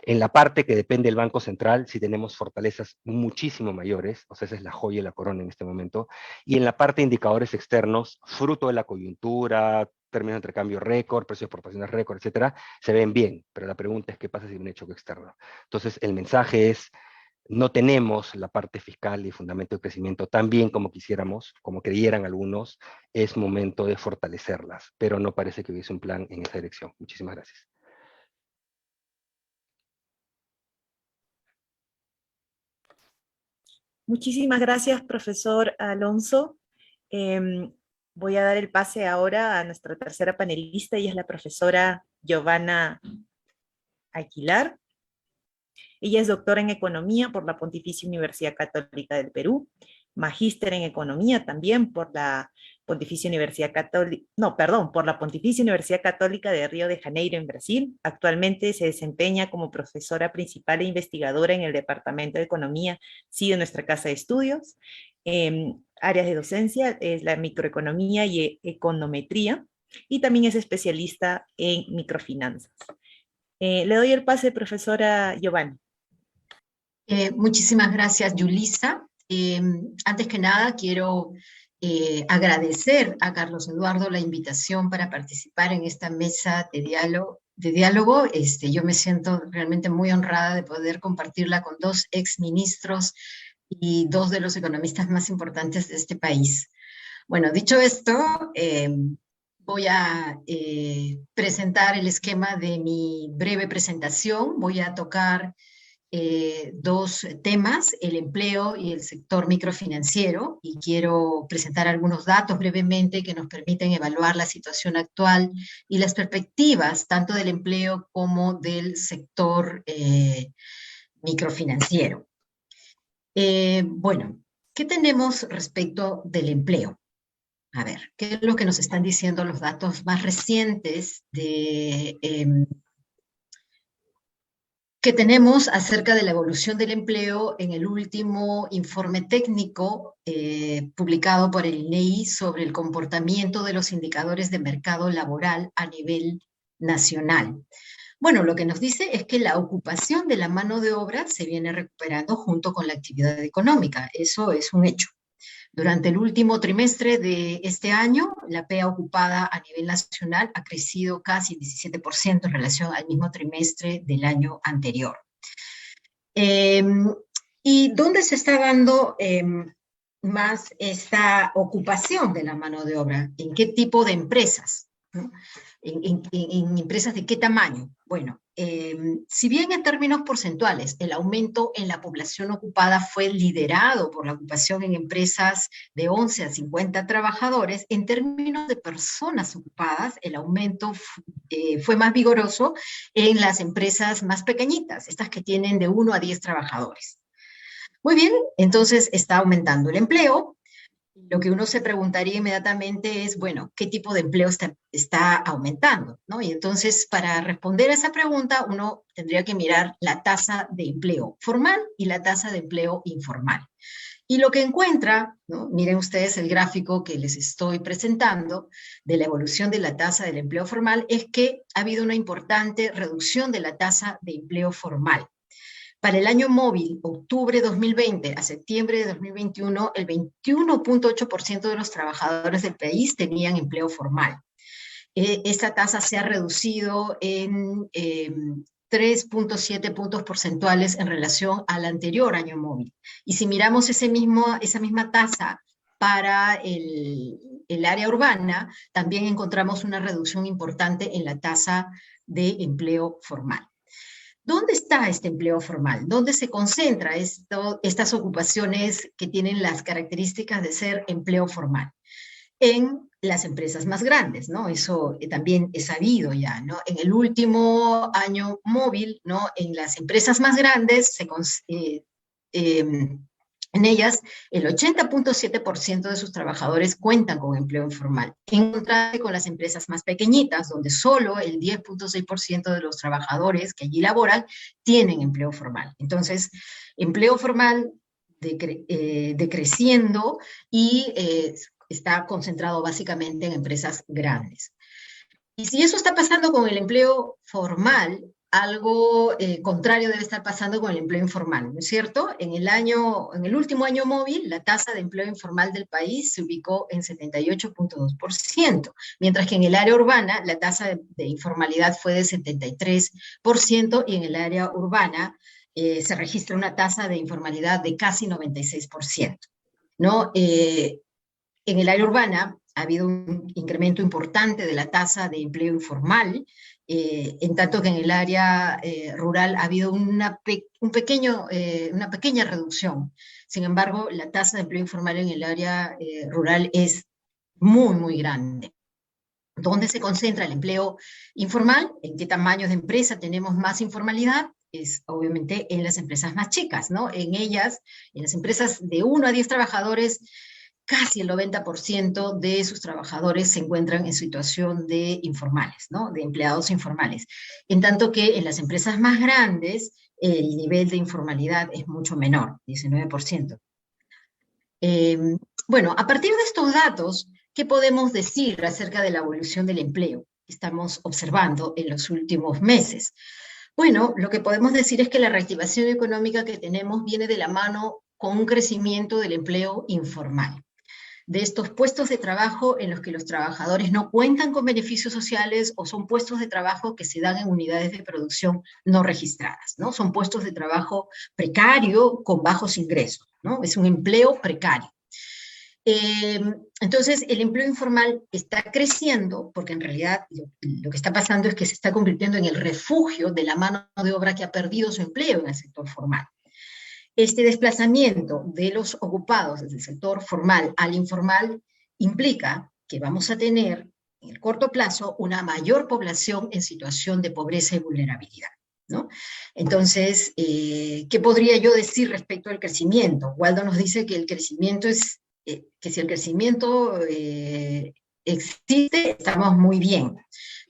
En la parte que depende del Banco Central, sí tenemos fortalezas muchísimo mayores, o sea, esa es la joya y la corona en este momento, y en la parte de indicadores externos, fruto de la coyuntura, términos de intercambio récord, precios de exportaciones récord, etcétera, se ven bien, pero la pregunta es qué pasa si hay un choque externo. Entonces, el mensaje es, no tenemos la parte fiscal y fundamento de crecimiento tan bien como quisiéramos, como creyeran algunos, es momento de fortalecerlas, pero no parece que hubiese un plan en esa dirección. Muchísimas gracias. Muchísimas gracias, profesor Alonso. Voy a dar el pase ahora a nuestra tercera panelista, ella es la profesora Giovanna Aguilar. Ella es doctora en Economía por la Pontificia Universidad Católica del Perú, magíster en Economía también por la Pontificia Universidad Católica, por la Pontificia Universidad Católica de Río de Janeiro en Brasil. Actualmente se desempeña como profesora principal e investigadora en el Departamento de Economía, sí, de nuestra casa de estudios. Áreas de docencia es la microeconomía y econometría, y también es especialista en microfinanzas. Le doy el pase, profesora Giovanni. Muchísimas gracias, Yulisa. Antes que nada, quiero agradecer a Carlos Eduardo la invitación para participar en esta mesa de diálogo. Yo me siento realmente muy honrada de poder compartirla con dos exministros y dos de los economistas más importantes de este país. Bueno, dicho esto, voy a presentar el esquema de mi breve presentación. Voy a tocar dos temas, el empleo y el sector microfinanciero, y quiero presentar algunos datos brevemente que nos permiten evaluar la situación actual y las perspectivas tanto del empleo como del sector microfinanciero. Bueno, ¿qué tenemos respecto del empleo? A ver, ¿qué es lo que nos están diciendo los datos más recientes que tenemos acerca de la evolución del empleo en el último informe técnico publicado por el INEI sobre el comportamiento de los indicadores de mercado laboral a nivel nacional? Bueno, lo que nos dice es que la ocupación de la mano de obra se viene recuperando junto con la actividad económica. Eso es un hecho. Durante el último trimestre de este año, la PEA ocupada a nivel nacional ha crecido casi 17% en relación al mismo trimestre del año anterior. ¿Y dónde se está dando más esta ocupación de la mano de obra? ¿En qué tipo de empresas? ¿No? ¿En empresas de qué tamaño? Bueno, si bien en términos porcentuales el aumento en la población ocupada fue liderado por la ocupación en empresas de 11 a 50 trabajadores, en términos de personas ocupadas el aumento fue más vigoroso en las empresas más pequeñitas, estas que tienen de 1 a 10 trabajadores. Muy bien, entonces está aumentando el empleo. Lo que uno se preguntaría inmediatamente es, bueno, ¿qué tipo de empleo está aumentando? ¿No? Y entonces, para responder a esa pregunta, uno tendría que mirar la tasa de empleo formal y la tasa de empleo informal. Y lo que encuentra, ¿no? Miren ustedes el gráfico que les estoy presentando de la evolución de la tasa del empleo formal, es que ha habido una importante reducción de la tasa de empleo formal. Para el año móvil, octubre de 2020 a septiembre de 2021, el 21.8% de los trabajadores del país tenían empleo formal. Esta tasa se ha reducido en 3.7 puntos porcentuales en relación al anterior año móvil. Y si miramos esa misma tasa para el área urbana, también encontramos una reducción importante en la tasa de empleo formal. ¿Dónde está este empleo formal? ¿Dónde se concentra estas ocupaciones que tienen las características de ser empleo formal? En las empresas más grandes, ¿no? Eso también es sabido ya, ¿no? En el último año móvil, ¿no? En las empresas más grandes, en ellas, el 80.7% de sus trabajadores cuentan con empleo informal, en contraste con las empresas más pequeñitas, donde solo el 10.6% de los trabajadores que allí laboran tienen empleo formal. Entonces, empleo formal decreciendo y está concentrado básicamente en empresas grandes. Y si eso está pasando con el empleo formal, algo contrario debe estar pasando con el empleo informal, ¿no es cierto? En el último año móvil, la tasa de empleo informal del país se ubicó en 78.2%, mientras que en el área urbana la tasa de informalidad fue de 73% y en el área urbana se registra una tasa de informalidad de casi 96%, ¿no? En el área urbana ha habido un incremento importante de la tasa de empleo informal, en tanto que en el área rural ha habido una pequeña reducción. Sin embargo, la tasa de empleo informal en el área rural es muy, muy grande. ¿Dónde se concentra el empleo informal? ¿En qué tamaños de empresa tenemos más informalidad? Es obviamente en las empresas más chicas, ¿no? En ellas, en las empresas de 1 a 10 trabajadores, casi el 90% de sus trabajadores se encuentran en situación de informales, ¿no? De empleados informales. En tanto que en las empresas más grandes, el nivel de informalidad es mucho menor, 19%. Bueno, a partir de estos datos, ¿qué podemos decir acerca de la evolución del empleo que estamos observando en los últimos meses? Bueno, lo que podemos decir es que la reactivación económica que tenemos viene de la mano con un crecimiento del empleo informal, de estos puestos de trabajo en los que los trabajadores no cuentan con beneficios sociales o son puestos de trabajo que se dan en unidades de producción no registradas, ¿no? Son puestos de trabajo precario con bajos ingresos, ¿no? Es un empleo precario. Entonces, el empleo informal está creciendo porque en realidad lo que está pasando es que se está convirtiendo en el refugio de la mano de obra que ha perdido su empleo en el sector formal. Este desplazamiento de los ocupados desde el sector formal al informal implica que vamos a tener en el corto plazo una mayor población en situación de pobreza y vulnerabilidad, ¿no? Entonces, ¿qué podría yo decir respecto al crecimiento? Waldo nos dice que el crecimiento es, que si el crecimiento existe, estamos muy bien.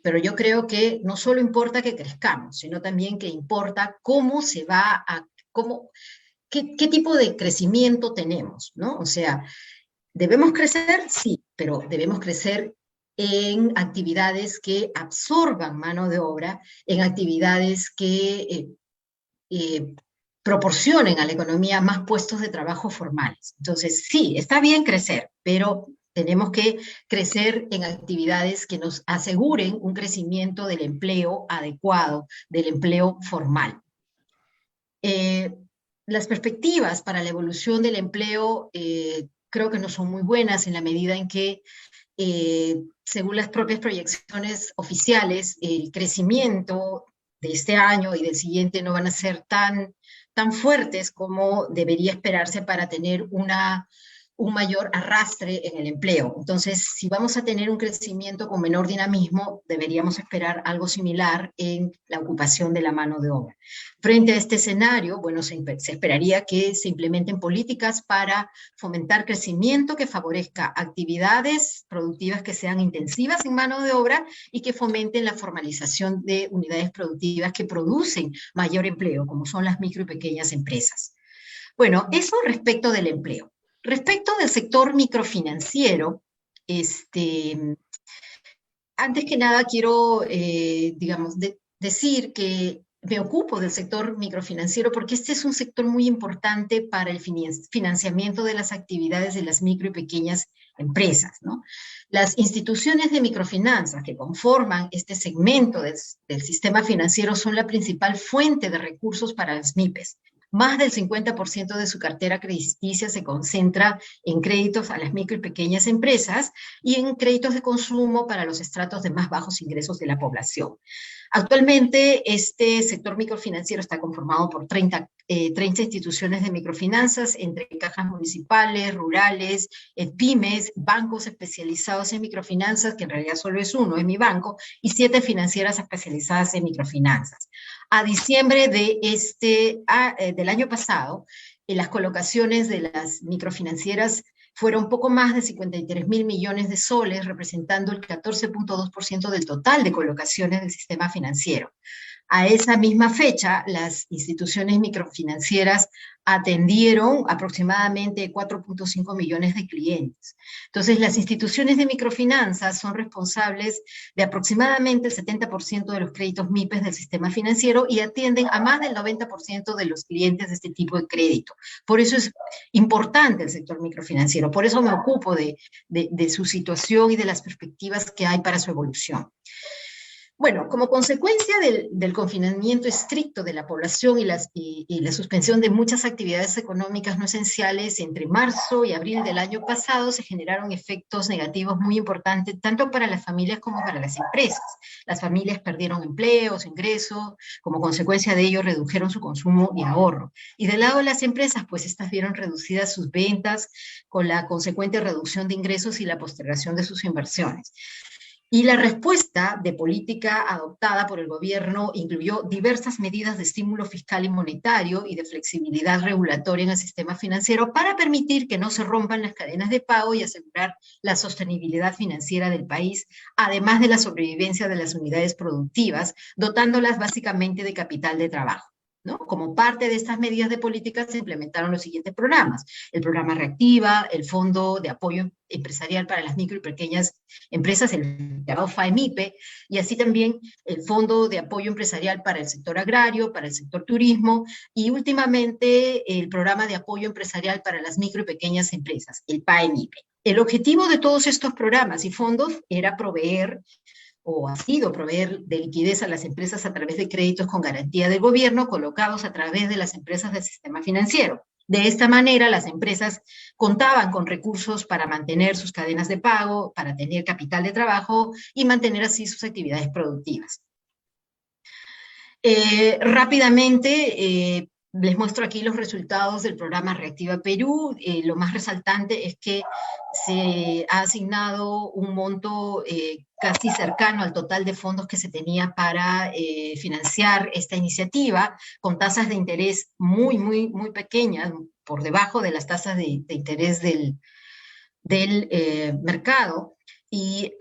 Pero yo creo que no solo importa que crezcamos, sino también que importa cómo se va a, ¿qué tipo de crecimiento tenemos, ¿no? O sea, ¿debemos crecer? Sí, pero debemos crecer en actividades que absorban mano de obra, en actividades que proporcionen a la economía más puestos de trabajo formales. Entonces, sí, está bien crecer, pero tenemos que crecer en actividades que nos aseguren un crecimiento del empleo adecuado, del empleo formal. Las perspectivas para la evolución del empleo creo que no son muy buenas en la medida en que, según las propias proyecciones oficiales, el crecimiento de este año y del siguiente no van a ser tan fuertes como debería esperarse para tener un mayor arrastre en el empleo. Entonces, si vamos a tener un crecimiento con menor dinamismo, deberíamos esperar algo similar en la ocupación de la mano de obra. Frente a este escenario, bueno, se esperaría que se implementen políticas para fomentar crecimiento que favorezca actividades productivas que sean intensivas en mano de obra y que fomenten la formalización de unidades productivas que producen mayor empleo, como son las micro y pequeñas empresas. Bueno, eso respecto del empleo. Respecto del sector microfinanciero, antes que nada quiero, digamos, decir que me ocupo del sector microfinanciero porque este es un sector muy importante para el financiamiento de las actividades de las micro y pequeñas empresas, ¿no? Las instituciones de microfinanzas que conforman este segmento del sistema financiero son la principal fuente de recursos para las MIPES. Más del 50% de su cartera crediticia se concentra en créditos a las micro y pequeñas empresas y en créditos de consumo para los estratos de más bajos ingresos de la población. Actualmente, este sector microfinanciero está conformado por 30 instituciones de microfinanzas, entre cajas municipales, rurales, pymes, bancos especializados en microfinanzas, que en realidad solo es uno, es mi banco, y 7 financieras especializadas en microfinanzas. A diciembre del año pasado, las colocaciones de las microfinancieras fueron poco más de 53.000 millones de soles, representando el 14.2% del total de colocaciones del sistema financiero. A esa misma fecha, las instituciones microfinancieras atendieron aproximadamente 4.5 millones de clientes. Entonces, las instituciones de microfinanzas son responsables de aproximadamente el 70% de los créditos MIPES del sistema financiero y atienden a más del 90% de los clientes de este tipo de crédito. Por eso es importante el sector microfinanciero, por eso me ocupo de su situación y de las perspectivas que hay para su evolución. Bueno, como consecuencia del confinamiento estricto de la población y la suspensión de muchas actividades económicas no esenciales, entre marzo y abril del año pasado se generaron efectos negativos muy importantes, tanto para las familias como para las empresas. Las familias perdieron empleos, ingresos, como consecuencia de ello redujeron su consumo y ahorro. Y del lado de las empresas, pues estas vieron reducidas sus ventas con la consecuente reducción de ingresos y la postergación de sus inversiones. Y la respuesta de política adoptada por el gobierno incluyó diversas medidas de estímulo fiscal y monetario y de flexibilidad regulatoria en el sistema financiero para permitir que no se rompan las cadenas de pago y asegurar la sostenibilidad financiera del país, además de la sobrevivencia de las unidades productivas, dotándolas básicamente de capital de trabajo, ¿no? Como parte de estas medidas de política se implementaron los siguientes programas: el programa Reactiva, el Fondo de Apoyo Empresarial para las Micro y Pequeñas Empresas, el llamado FAEMIPE, y así también el Fondo de Apoyo Empresarial para el sector agrario, para el sector turismo, y últimamente el Programa de Apoyo Empresarial para las Micro y Pequeñas Empresas, el PAEMIPE. El objetivo de todos estos programas y fondos era proveer o ha sido proveer de liquidez a las empresas a través de créditos con garantía del gobierno colocados a través de las empresas del sistema financiero. De esta manera, las empresas contaban con recursos para mantener sus cadenas de pago, para tener capital de trabajo y mantener así sus actividades productivas. Rápidamente, les muestro aquí los resultados del programa Reactiva Perú. Lo más resaltante es que se ha asignado un monto casi cercano al total de fondos que se tenía para financiar esta iniciativa, con tasas de interés muy pequeñas, por debajo de las tasas de interés del mercado. Y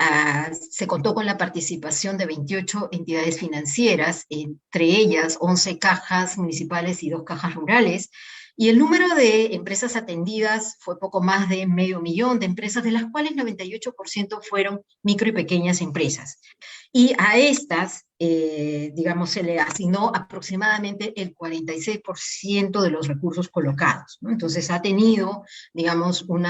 se contó con la participación de 28 entidades financieras, entre ellas 11 cajas municipales y 2 cajas rurales, y el número de empresas atendidas fue poco más de 500.000 de empresas, de las cuales 98% fueron micro y pequeñas empresas. Y a estas, digamos, se le asignó aproximadamente el 46% de los recursos colocados, ¿no? Entonces ha tenido, digamos, un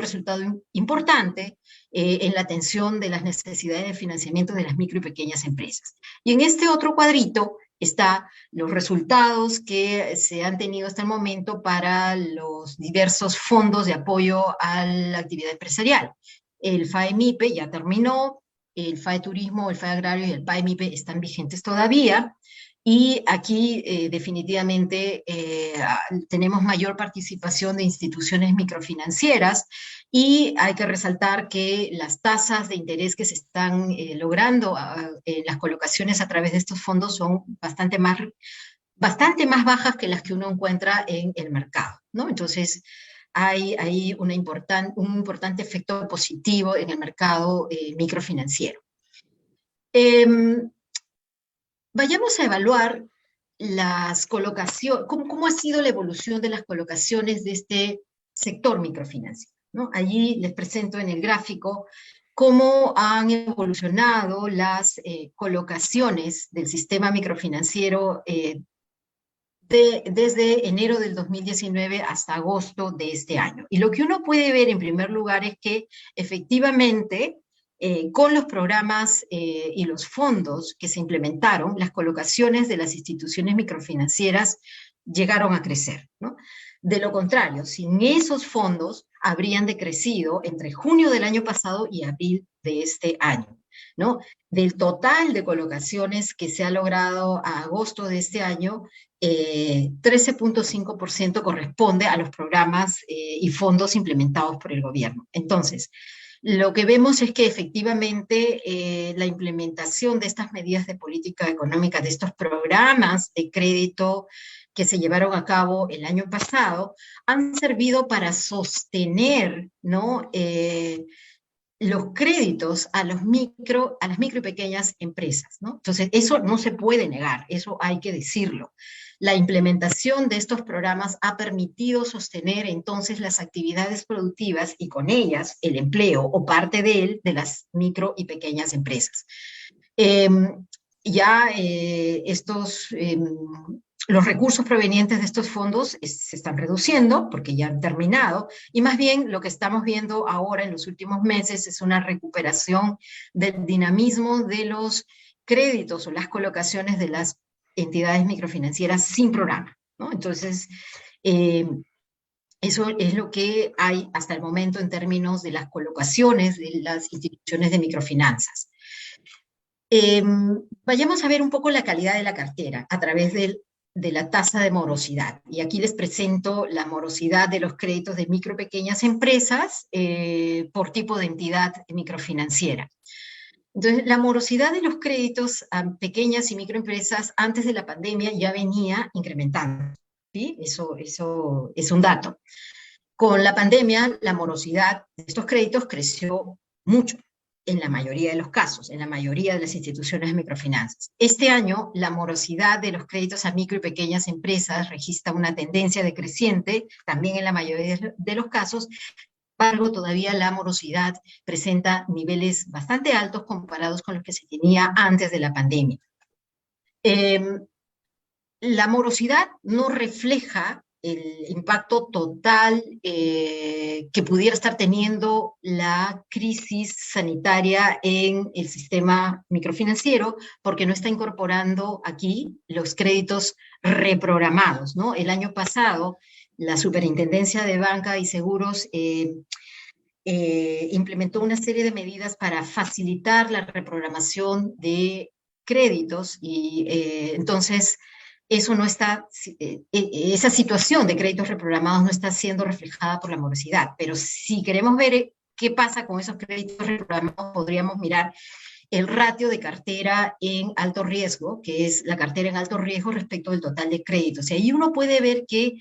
resultado importante en la atención de las necesidades de financiamiento de las micro y pequeñas empresas. Y en este otro cuadrito están los resultados que se han tenido hasta el momento para los diversos fondos de apoyo a la actividad empresarial. El FAEMIPE ya terminó, el FAE Turismo, el FAE Agrario y el PAEMIPE están vigentes todavía, y aquí definitivamente tenemos mayor participación de instituciones microfinancieras, y hay que resaltar que las tasas de interés que se están logrando en las colocaciones a través de estos fondos son bastante más bajas que las que uno encuentra en el mercado, ¿no? Entonces, hay un importante efecto positivo en el mercado microfinanciero. Vayamos a evaluar las colocaciones, cómo ha sido la evolución de las colocaciones de este sector microfinanciero, ¿no? Allí les presento en el gráfico cómo han evolucionado las colocaciones del sistema microfinanciero desde enero del 2019 hasta agosto de este año. Y lo que uno puede ver en primer lugar es que efectivamente con los programas y los fondos que se implementaron, las colocaciones de las instituciones microfinancieras llegaron a crecer, ¿no? De lo contrario, sin esos fondos habrían decrecido entre junio del año pasado y abril de este año, ¿no? Del total de colocaciones que se ha logrado a agosto de este año, 13.5% corresponde a los programas y fondos implementados por el gobierno. Entonces, lo que vemos es que efectivamente la implementación de estas medidas de política económica, de estos programas de crédito que se llevaron a cabo el año pasado, han servido para sostener, ¿no? Los créditos a las micro y pequeñas empresas, ¿no? Entonces, eso no se puede negar, eso hay que decirlo. La implementación de estos programas ha permitido sostener entonces las actividades productivas y con ellas el empleo o parte de él de las micro y pequeñas empresas. Los recursos provenientes de estos fondos se están reduciendo porque ya han terminado, y más bien lo que estamos viendo ahora en los últimos meses es una recuperación del dinamismo de los créditos o las colocaciones de las entidades microfinancieras sin programa, ¿no? Entonces, eso es lo que hay hasta el momento en términos de las colocaciones de las instituciones de microfinanzas. Vayamos a ver un poco la calidad de la cartera a través de la tasa de morosidad. Y aquí les presento la morosidad de los créditos de micro y pequeñas empresas por tipo de entidad microfinanciera. Entonces, la morosidad de los créditos a pequeñas y microempresas antes de la pandemia ya venía incrementando, ¿sí? Eso es un dato. Con la pandemia, la morosidad de estos créditos creció mucho, en la mayoría de los casos, en la mayoría de las instituciones de microfinanzas. Este año, la morosidad de los créditos a micro y pequeñas empresas registra una tendencia decreciente, también en la mayoría de los casos. Sin embargo, todavía la morosidad presenta niveles bastante altos comparados con los que se tenía antes de la pandemia. La morosidad no refleja el impacto total que pudiera estar teniendo la crisis sanitaria en el sistema microfinanciero, porque no está incorporando aquí los créditos reprogramados, ¿no? El año pasado, la Superintendencia de Banca y Seguros implementó una serie de medidas para facilitar la reprogramación de créditos y entonces eso no está, esa situación de créditos reprogramados no está siendo reflejada por la morosidad. Pero si queremos ver qué pasa con esos créditos reprogramados, podríamos mirar el ratio de cartera en alto riesgo, que es la cartera en alto riesgo respecto del total de créditos. Y ahí uno puede ver que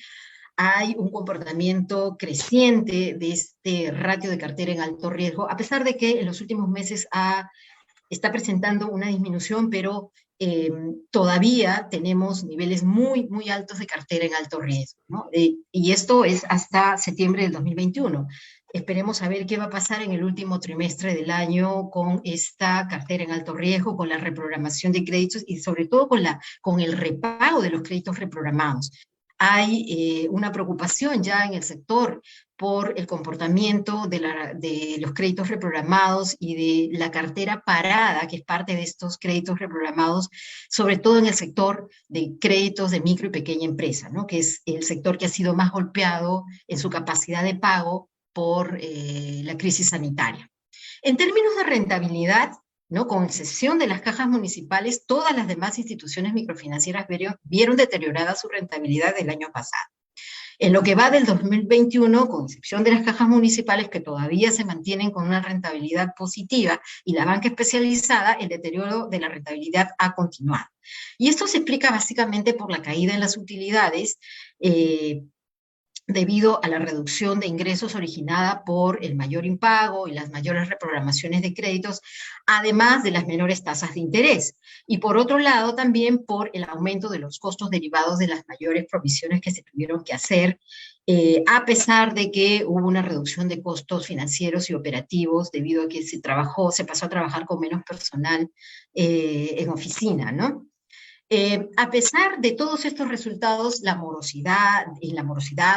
hay un comportamiento creciente de este ratio de cartera en alto riesgo, a pesar de que en los últimos meses está presentando una disminución, pero todavía tenemos niveles muy, muy altos de cartera en alto riesgo, ¿no? Y esto es hasta septiembre del 2021. Esperemos a ver qué va a pasar en el último trimestre del año con esta cartera en alto riesgo, con la reprogramación de créditos y sobre todo con el repago de los créditos reprogramados. Hay una preocupación ya en el sector por el comportamiento de los créditos reprogramados y de la cartera parada, que es parte de estos créditos reprogramados, sobre todo en el sector de créditos de micro y pequeña empresa, ¿no? Que es el sector que ha sido más golpeado en su capacidad de pago por la crisis sanitaria. En términos de rentabilidad, ¿no? Con excepción de las cajas municipales, todas las demás instituciones microfinancieras vieron deteriorada su rentabilidad del año pasado. En lo que va del 2021, con excepción de las cajas municipales que todavía se mantienen con una rentabilidad positiva y la banca especializada, el deterioro de la rentabilidad ha continuado. Y esto se explica básicamente por la caída en las utilidades, debido a la reducción de ingresos originada por el mayor impago y las mayores reprogramaciones de créditos, además de las menores tasas de interés. Y por otro lado, también por el aumento de los costos derivados de las mayores provisiones que se tuvieron que hacer, a pesar de que hubo una reducción de costos financieros y operativos debido a que se pasó a trabajar con menos personal en oficina, ¿no? A pesar de todos estos resultados, la morosidad,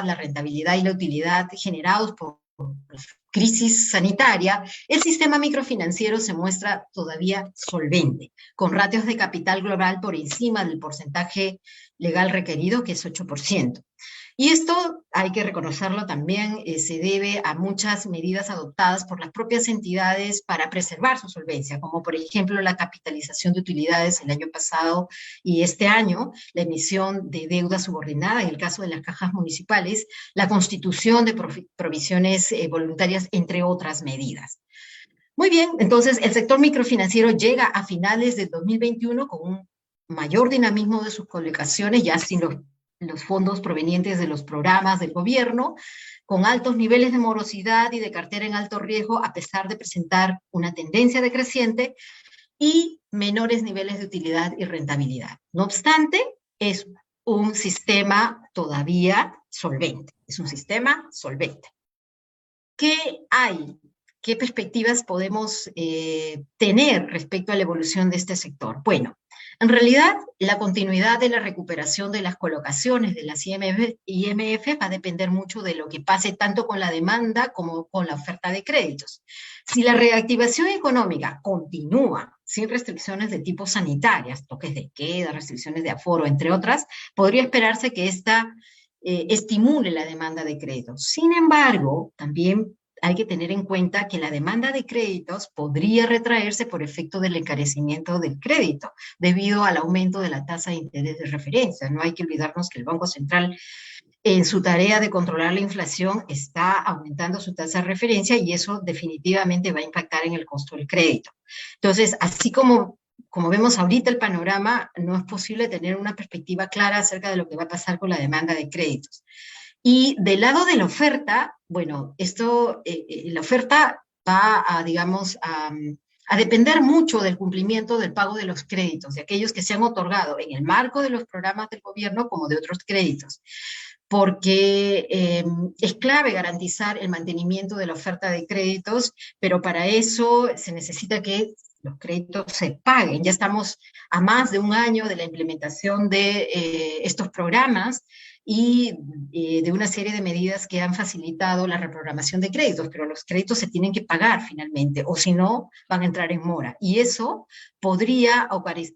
la rentabilidad y la utilidad generados por la crisis sanitaria, el sistema microfinanciero se muestra todavía solvente, con ratios de capital global por encima del porcentaje legal requerido, que es 8%. Y esto, hay que reconocerlo también, se debe a muchas medidas adoptadas por las propias entidades para preservar su solvencia, como por ejemplo la capitalización de utilidades el año pasado y este año, la emisión de deuda subordinada en el caso de las cajas municipales, la constitución de provisiones voluntarias, entre otras medidas. Muy bien, entonces el sector microfinanciero llega a finales del 2021 con un mayor dinamismo de sus colocaciones, ya sin los fondos provenientes de los programas del gobierno, con altos niveles de morosidad y de cartera en alto riesgo, a pesar de presentar una tendencia decreciente, y menores niveles de utilidad y rentabilidad. No obstante, es un sistema todavía solvente, es un sistema solvente. ¿Qué hay? ¿Qué perspectivas podemos tener respecto a la evolución de este sector? Bueno, en realidad, la continuidad de la recuperación de las colocaciones de las IMF va a depender mucho de lo que pase tanto con la demanda como con la oferta de créditos. Si la reactivación económica continúa sin restricciones de tipo sanitarias, toques de queda, restricciones de aforo, entre otras, podría esperarse que esta estimule la demanda de créditos. Sin embargo, también hay que tener en cuenta que la demanda de créditos podría retraerse por efecto del encarecimiento del crédito, debido al aumento de la tasa de interés de referencia. No hay que olvidarnos que el Banco Central, en su tarea de controlar la inflación, está aumentando su tasa de referencia y eso definitivamente va a impactar en el costo del crédito. Entonces, así como vemos ahorita el panorama, no es posible tener una perspectiva clara acerca de lo que va a pasar con la demanda de créditos. Y del lado de la oferta, bueno, la oferta va a, digamos, a depender mucho del cumplimiento del pago de los créditos, de aquellos que se han otorgado en el marco de los programas del gobierno como de otros créditos, porque es clave garantizar el mantenimiento de la oferta de créditos, pero para eso se necesita que los créditos se paguen. Ya estamos a más de un año de la implementación de estos programas y de una serie de medidas que han facilitado la reprogramación de créditos, pero los créditos se tienen que pagar finalmente, o si no, van a entrar en mora. Y eso podría,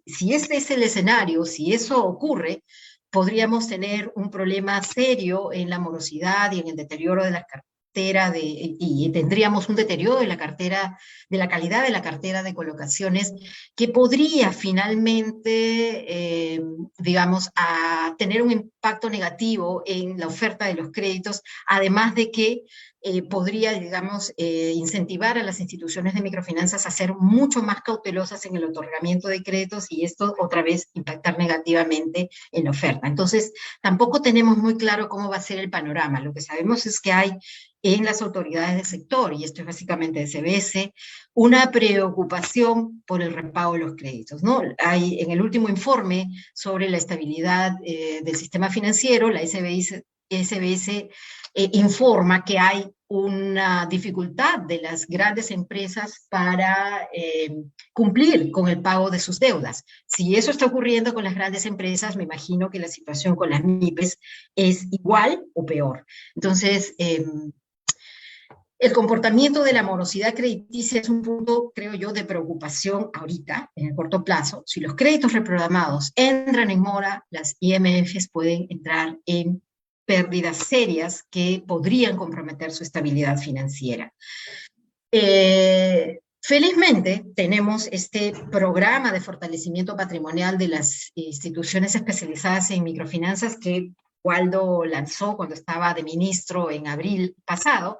si este es el escenario, si eso ocurre, podríamos tener un problema serio en la morosidad y en el deterioro de las carteras, y tendríamos un deterioro de la cartera, de la calidad de la cartera de colocaciones, que podría finalmente, digamos, a tener un impacto negativo en la oferta de los créditos, además de que podría, digamos, incentivar a las instituciones de microfinanzas a ser mucho más cautelosas en el otorgamiento de créditos y esto otra vez impactar negativamente en la oferta. Entonces, tampoco tenemos muy claro cómo va a ser el panorama. Lo que sabemos es que hay en las autoridades del sector, y esto es básicamente de CBS, una preocupación por el repago de los créditos, ¿no? Hay en el último informe sobre la estabilidad del sistema financiero, la SBS informa que hay una dificultad de las grandes empresas para cumplir con el pago de sus deudas. Si eso está ocurriendo con las grandes empresas, me imagino que la situación con las MIPES es igual o peor. Entonces, el comportamiento de la morosidad crediticia es un punto, creo yo, de preocupación ahorita, en el corto plazo. Si los créditos reprogramados entran en mora, las IMFs pueden entrar en pérdidas serias que podrían comprometer su estabilidad financiera. Felizmente, tenemos este programa de fortalecimiento patrimonial de las instituciones especializadas en microfinanzas que Waldo lanzó cuando estaba de ministro en abril pasado,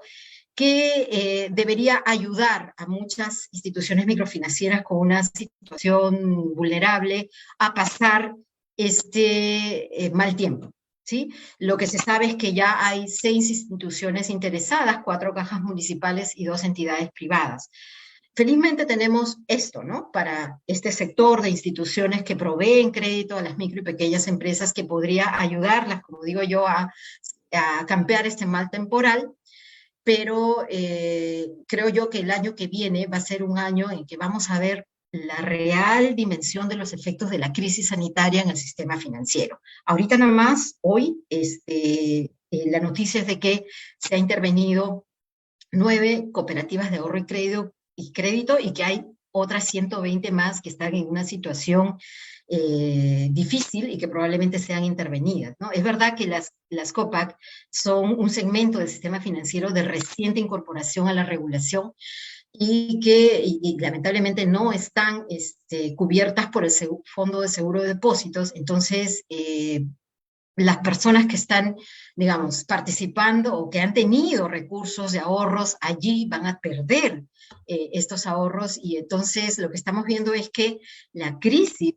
que debería ayudar a muchas instituciones microfinancieras con una situación vulnerable a pasar este mal tiempo. ¿sí? Lo que se sabe es que ya hay 6 instituciones interesadas, 4 cajas municipales y 2 entidades privadas. Felizmente tenemos esto, ¿no? Para este sector de instituciones que proveen crédito a las micro y pequeñas empresas, que podría ayudarlas, como digo yo, a campear este mal temporal. Pero creo yo que el año que viene va a ser un año en que vamos a ver la real dimensión de los efectos de la crisis sanitaria en el sistema financiero. Ahorita nomás, hoy, la noticia es de que se ha intervenido 9 cooperativas de ahorro y crédito, y que hay otras 120 más que están en una situación difícil y que probablemente sean intervenidas, ¿no? Es verdad que las COPAC son un segmento del sistema financiero de reciente incorporación a la regulación, y que lamentablemente no están cubiertas por el Fondo de Seguro de Depósitos. Entonces, las personas que están, digamos, participando o que han tenido recursos de ahorros allí van a perder estos ahorros, y entonces lo que estamos viendo es que la crisis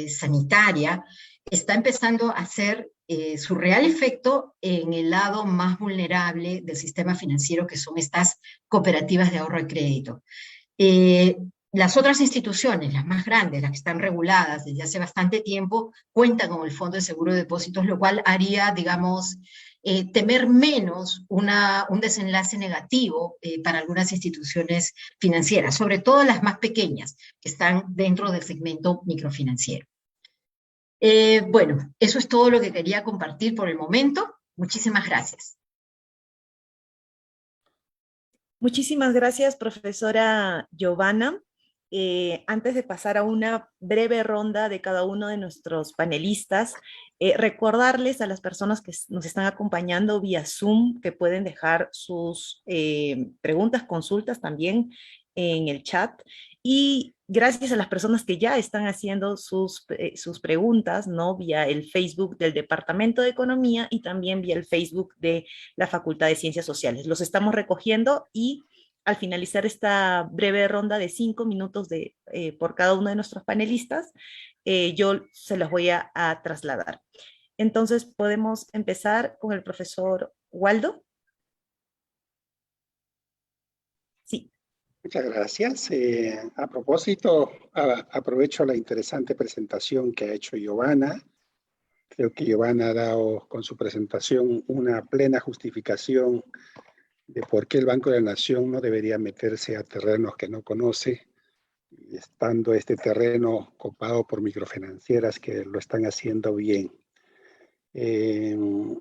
sanitaria está empezando a hacer su real efecto en el lado más vulnerable del sistema financiero, que son estas cooperativas de ahorro y crédito. Las otras instituciones, las más grandes, las que están reguladas desde hace bastante tiempo, cuentan con el Fondo de Seguro de Depósitos, lo cual haría, digamos, temer menos un desenlace negativo para algunas instituciones financieras, sobre todo las más pequeñas, que están dentro del segmento microfinanciero. Bueno, eso es todo lo que quería compartir por el momento. Muchísimas gracias. Muchísimas gracias, profesora Giovanna. Antes de pasar a una breve ronda de cada uno de nuestros panelistas, recordarles a las personas que nos están acompañando vía Zoom que pueden dejar sus preguntas, consultas también en el chat. Y gracias a las personas que ya están haciendo sus preguntas, ¿no? Vía el Facebook del Departamento de Economía y también vía el Facebook de la Facultad de Ciencias Sociales. Los estamos recogiendo y al finalizar esta breve ronda de 5 minutos por cada uno de nuestros panelistas, yo se los voy a trasladar. Entonces, podemos empezar con el profesor Waldo. Sí. Muchas gracias. A propósito, aprovecho la interesante presentación que ha hecho Giovanna. Creo que Giovanna ha dado con su presentación una plena justificación de por qué el Banco de la Nación no debería meterse a terrenos que no conoce, estando este terreno copado por microfinancieras que lo están haciendo bien. El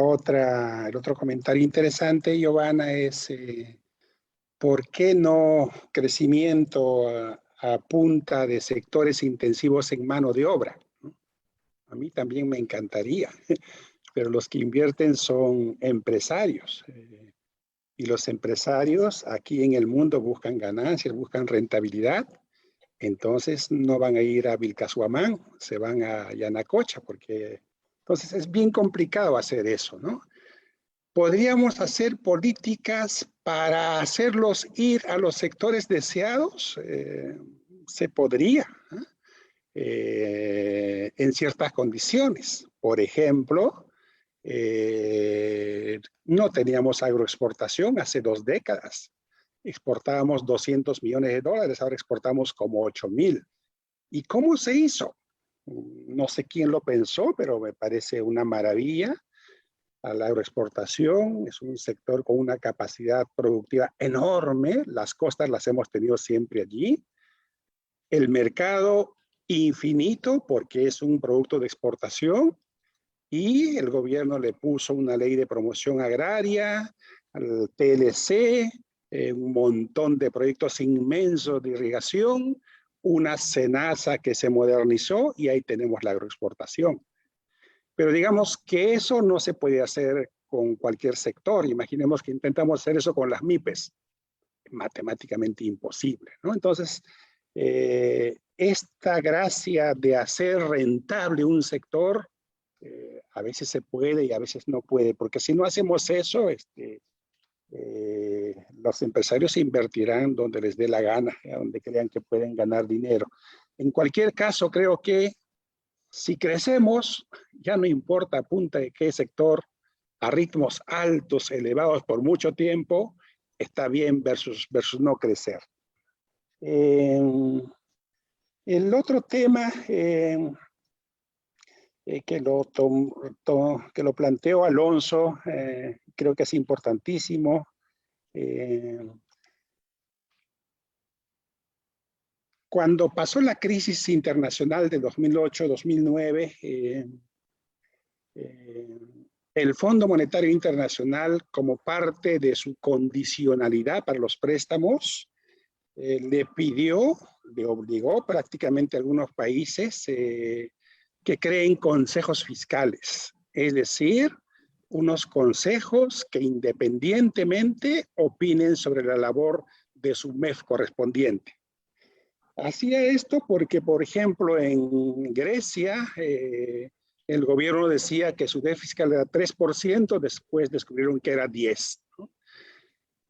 otro comentario interesante, Giovanna, es ¿por qué no crecimiento a punta de sectores intensivos en mano de obra? A mí también me encantaría, pero los que invierten son empresarios. Y los empresarios aquí en el mundo buscan ganancias, buscan rentabilidad. Entonces no van a ir a Vilcashuamán, se van a Yanacocha, porque entonces es bien complicado hacer eso, ¿no? ¿Podríamos hacer políticas para hacerlos ir a los sectores deseados? Se podría, en ciertas condiciones. Por ejemplo, no teníamos agroexportación hace 2 décadas. Exportábamos 200 millones de dólares, ahora exportamos como 8,000. ¿Y cómo se hizo? No sé quién lo pensó, pero me parece una maravilla. A la agroexportación es un sector con una capacidad productiva enorme. Las costas las hemos tenido siempre allí. El mercado infinito porque es un producto de exportación, y el gobierno le puso una ley de promoción agraria, al TLC, un montón de proyectos inmensos de irrigación, una SENASA que se modernizó, y ahí tenemos la agroexportación. Pero digamos que eso no se puede hacer con cualquier sector. Imaginemos que intentamos hacer eso con las MIPES. Matemáticamente imposible, ¿no? Entonces, esta gracia de hacer rentable un sector, a veces se puede y a veces no puede, porque si no hacemos eso, los empresarios invertirán donde les dé la gana, donde crean que pueden ganar dinero. En cualquier caso, creo que Si crecemos, ya no importa a punta de qué sector, a ritmos altos, elevados por mucho tiempo, está bien versus no crecer. El otro tema que lo planteó Alonso, creo que es importantísimo. Cuando pasó la crisis internacional de 2008-2009, el Fondo Monetario Internacional, como parte de su condicionalidad para los préstamos, le obligó prácticamente a algunos países que creen consejos fiscales, es decir, unos consejos que independientemente opinen sobre la labor de su MEF correspondiente. Hacía esto porque, por ejemplo, en Grecia, el gobierno decía que su déficit fiscal era 3%, después descubrieron que era 10%, ¿no?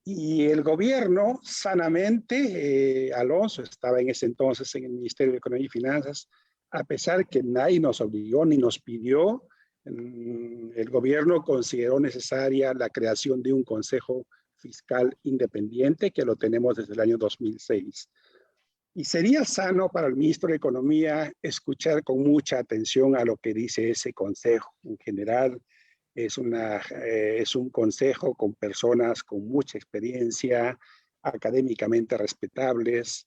Y el gobierno, sanamente, Alonso estaba en ese entonces en el Ministerio de Economía y Finanzas, a pesar que nadie nos obligó ni nos pidió, el gobierno consideró necesaria la creación de un Consejo Fiscal Independiente, que lo tenemos desde el año 2006. Y sería sano para el ministro de Economía escuchar con mucha atención a lo que dice ese consejo. En general, es un consejo con personas con mucha experiencia, académicamente respetables.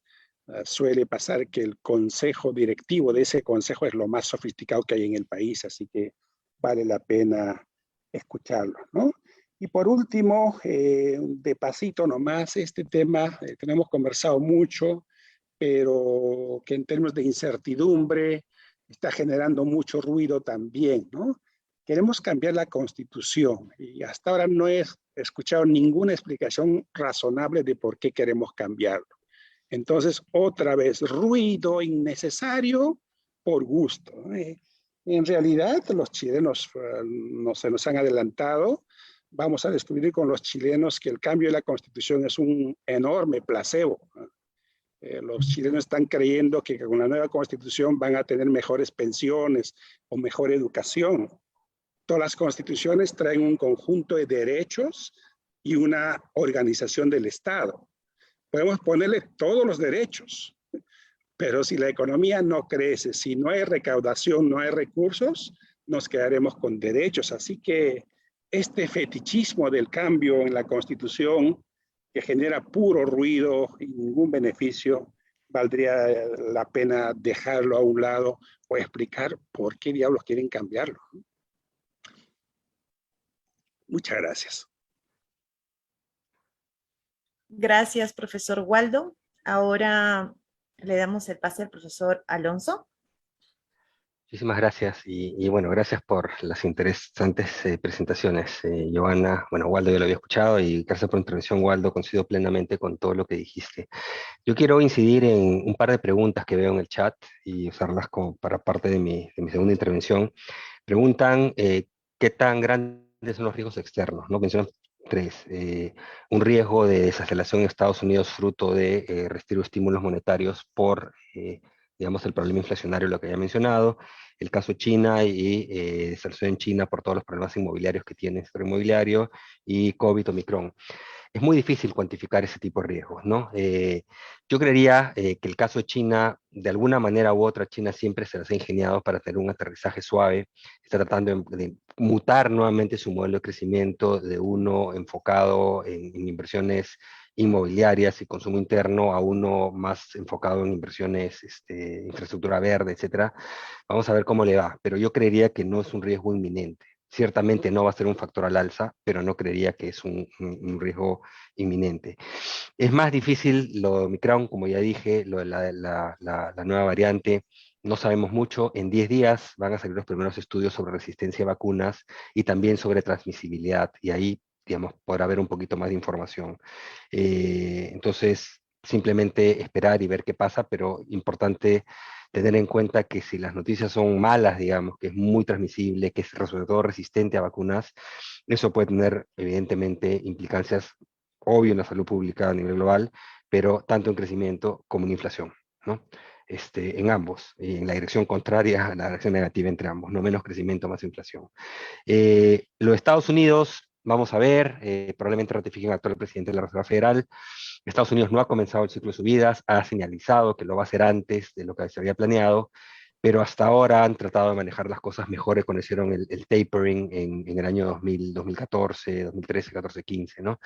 Suele pasar que el consejo directivo de ese consejo es lo más sofisticado que hay en el país, así que vale la pena escucharlo, ¿no? Y por último, de pasito nomás, este tema que no hemos conversado mucho, pero que en términos de incertidumbre está generando mucho ruido también, ¿no? Queremos cambiar la Constitución y hasta ahora no he escuchado ninguna explicación razonable de por qué queremos cambiarlo. Entonces, otra vez, ruido innecesario por gusto. En realidad, los chilenos no se nos han adelantado. Vamos a descubrir con los chilenos que el cambio de la Constitución es un enorme placebo. Los chilenos están creyendo que con la nueva Constitución van a tener mejores pensiones o mejor educación. Todas las constituciones traen un conjunto de derechos y una organización del Estado. Podemos ponerle todos los derechos, pero si la economía no crece, si no hay recaudación, no hay recursos, nos quedaremos con derechos. Así que este fetichismo del cambio en la Constitución, que genera puro ruido y ningún beneficio, valdría la pena dejarlo a un lado o explicar por qué diablos quieren cambiarlo. Muchas gracias. Gracias, profesor Waldo. Ahora le damos el pase al profesor Alonso. Muchísimas gracias y bueno, gracias por las interesantes presentaciones, Joana. Bueno, Waldo ya lo había escuchado y gracias por la intervención, Waldo, coincido plenamente con todo lo que dijiste. Yo quiero incidir en un par de preguntas que veo en el chat y usarlas como para parte de mi segunda intervención. Preguntan qué tan grandes son los riesgos externos, ¿no? Mencionan tres. Un riesgo de desaceleración en Estados Unidos fruto de restringir estímulos monetarios por digamos, el problema inflacionario, lo que había mencionado, el caso China y desaceleración en China por todos los problemas inmobiliarios que tiene el sector inmobiliario, y COVID, Omicron. Es muy difícil cuantificar ese tipo de riesgos, ¿no? Yo creería que el caso de China, de alguna manera u otra, China siempre se las ha ingeniado para tener un aterrizaje suave, está tratando de mutar nuevamente su modelo de crecimiento de uno enfocado en inversiones inmobiliarias y consumo interno a uno más enfocado en inversiones, infraestructura verde, etcétera. Vamos a ver cómo le va, pero yo creería que no es un riesgo inminente. Ciertamente no va a ser un factor al alza, pero no creería que es un riesgo inminente. Es más difícil lo de Omicron, como ya dije, lo de la nueva variante. No sabemos mucho. En 10 días van a salir los primeros estudios sobre resistencia a vacunas y también sobre transmisibilidad. Y ahí, digamos, podrá haber un poquito más de información. Entonces, simplemente esperar y ver qué pasa, pero importante tener en cuenta que si las noticias son malas, digamos, que es muy transmisible, que es sobre todo resistente a vacunas, eso puede tener evidentemente implicancias obvio en la salud pública a nivel global, pero tanto en crecimiento como en inflación. ¿no? En ambos, y en la dirección contraria a la dirección negativa entre ambos, no menos crecimiento, más inflación. Los Estados Unidos, vamos a ver, probablemente ratifiquen al actual presidente de la Reserva Federal. Estados Unidos no ha comenzado el ciclo de subidas, ha señalizado que lo va a hacer antes de lo que se había planeado, pero hasta ahora han tratado de manejar las cosas mejores cuando hicieron el tapering en el año 2014, 2013, 14, 15, ¿no?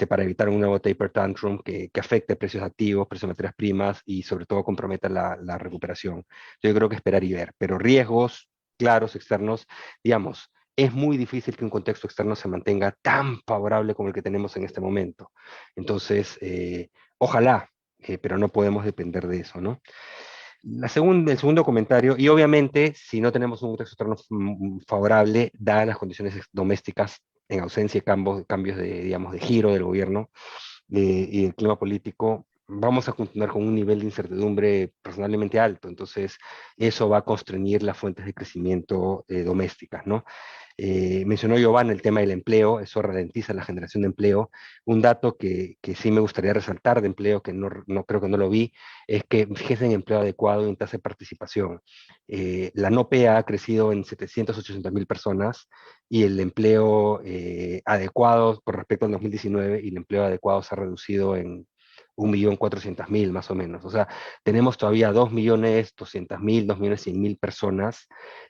Para evitar un nuevo taper tantrum que afecte precios activos, precios de materias primas y sobre todo comprometa la recuperación. Yo creo que esperar y ver, pero riesgos claros externos, digamos, es muy difícil que un contexto externo se mantenga tan favorable como el que tenemos en este momento. Entonces, ojalá, pero no podemos depender de eso, ¿no? El segundo comentario, y obviamente, si no tenemos un contexto externo favorable, dadas las condiciones domésticas, en ausencia de cambios de, digamos, de giro del gobierno y el clima político, vamos a continuar con un nivel de incertidumbre razonablemente alto. Entonces, eso va a constreñir las fuentes de crecimiento domésticas, ¿no? Mencionó Giovanna el tema del empleo, eso ralentiza la generación de empleo. Un dato que sí me gustaría resaltar de empleo, que no creo que no lo vi, es que fíjense en empleo adecuado y en tasa de participación. La NOPEA ha crecido en 780.000 personas y el empleo adecuado con respecto al 2019 y el empleo adecuado se ha reducido en 1.400.000 más o menos. O sea, tenemos todavía 2.200.000, 2.100.000 personas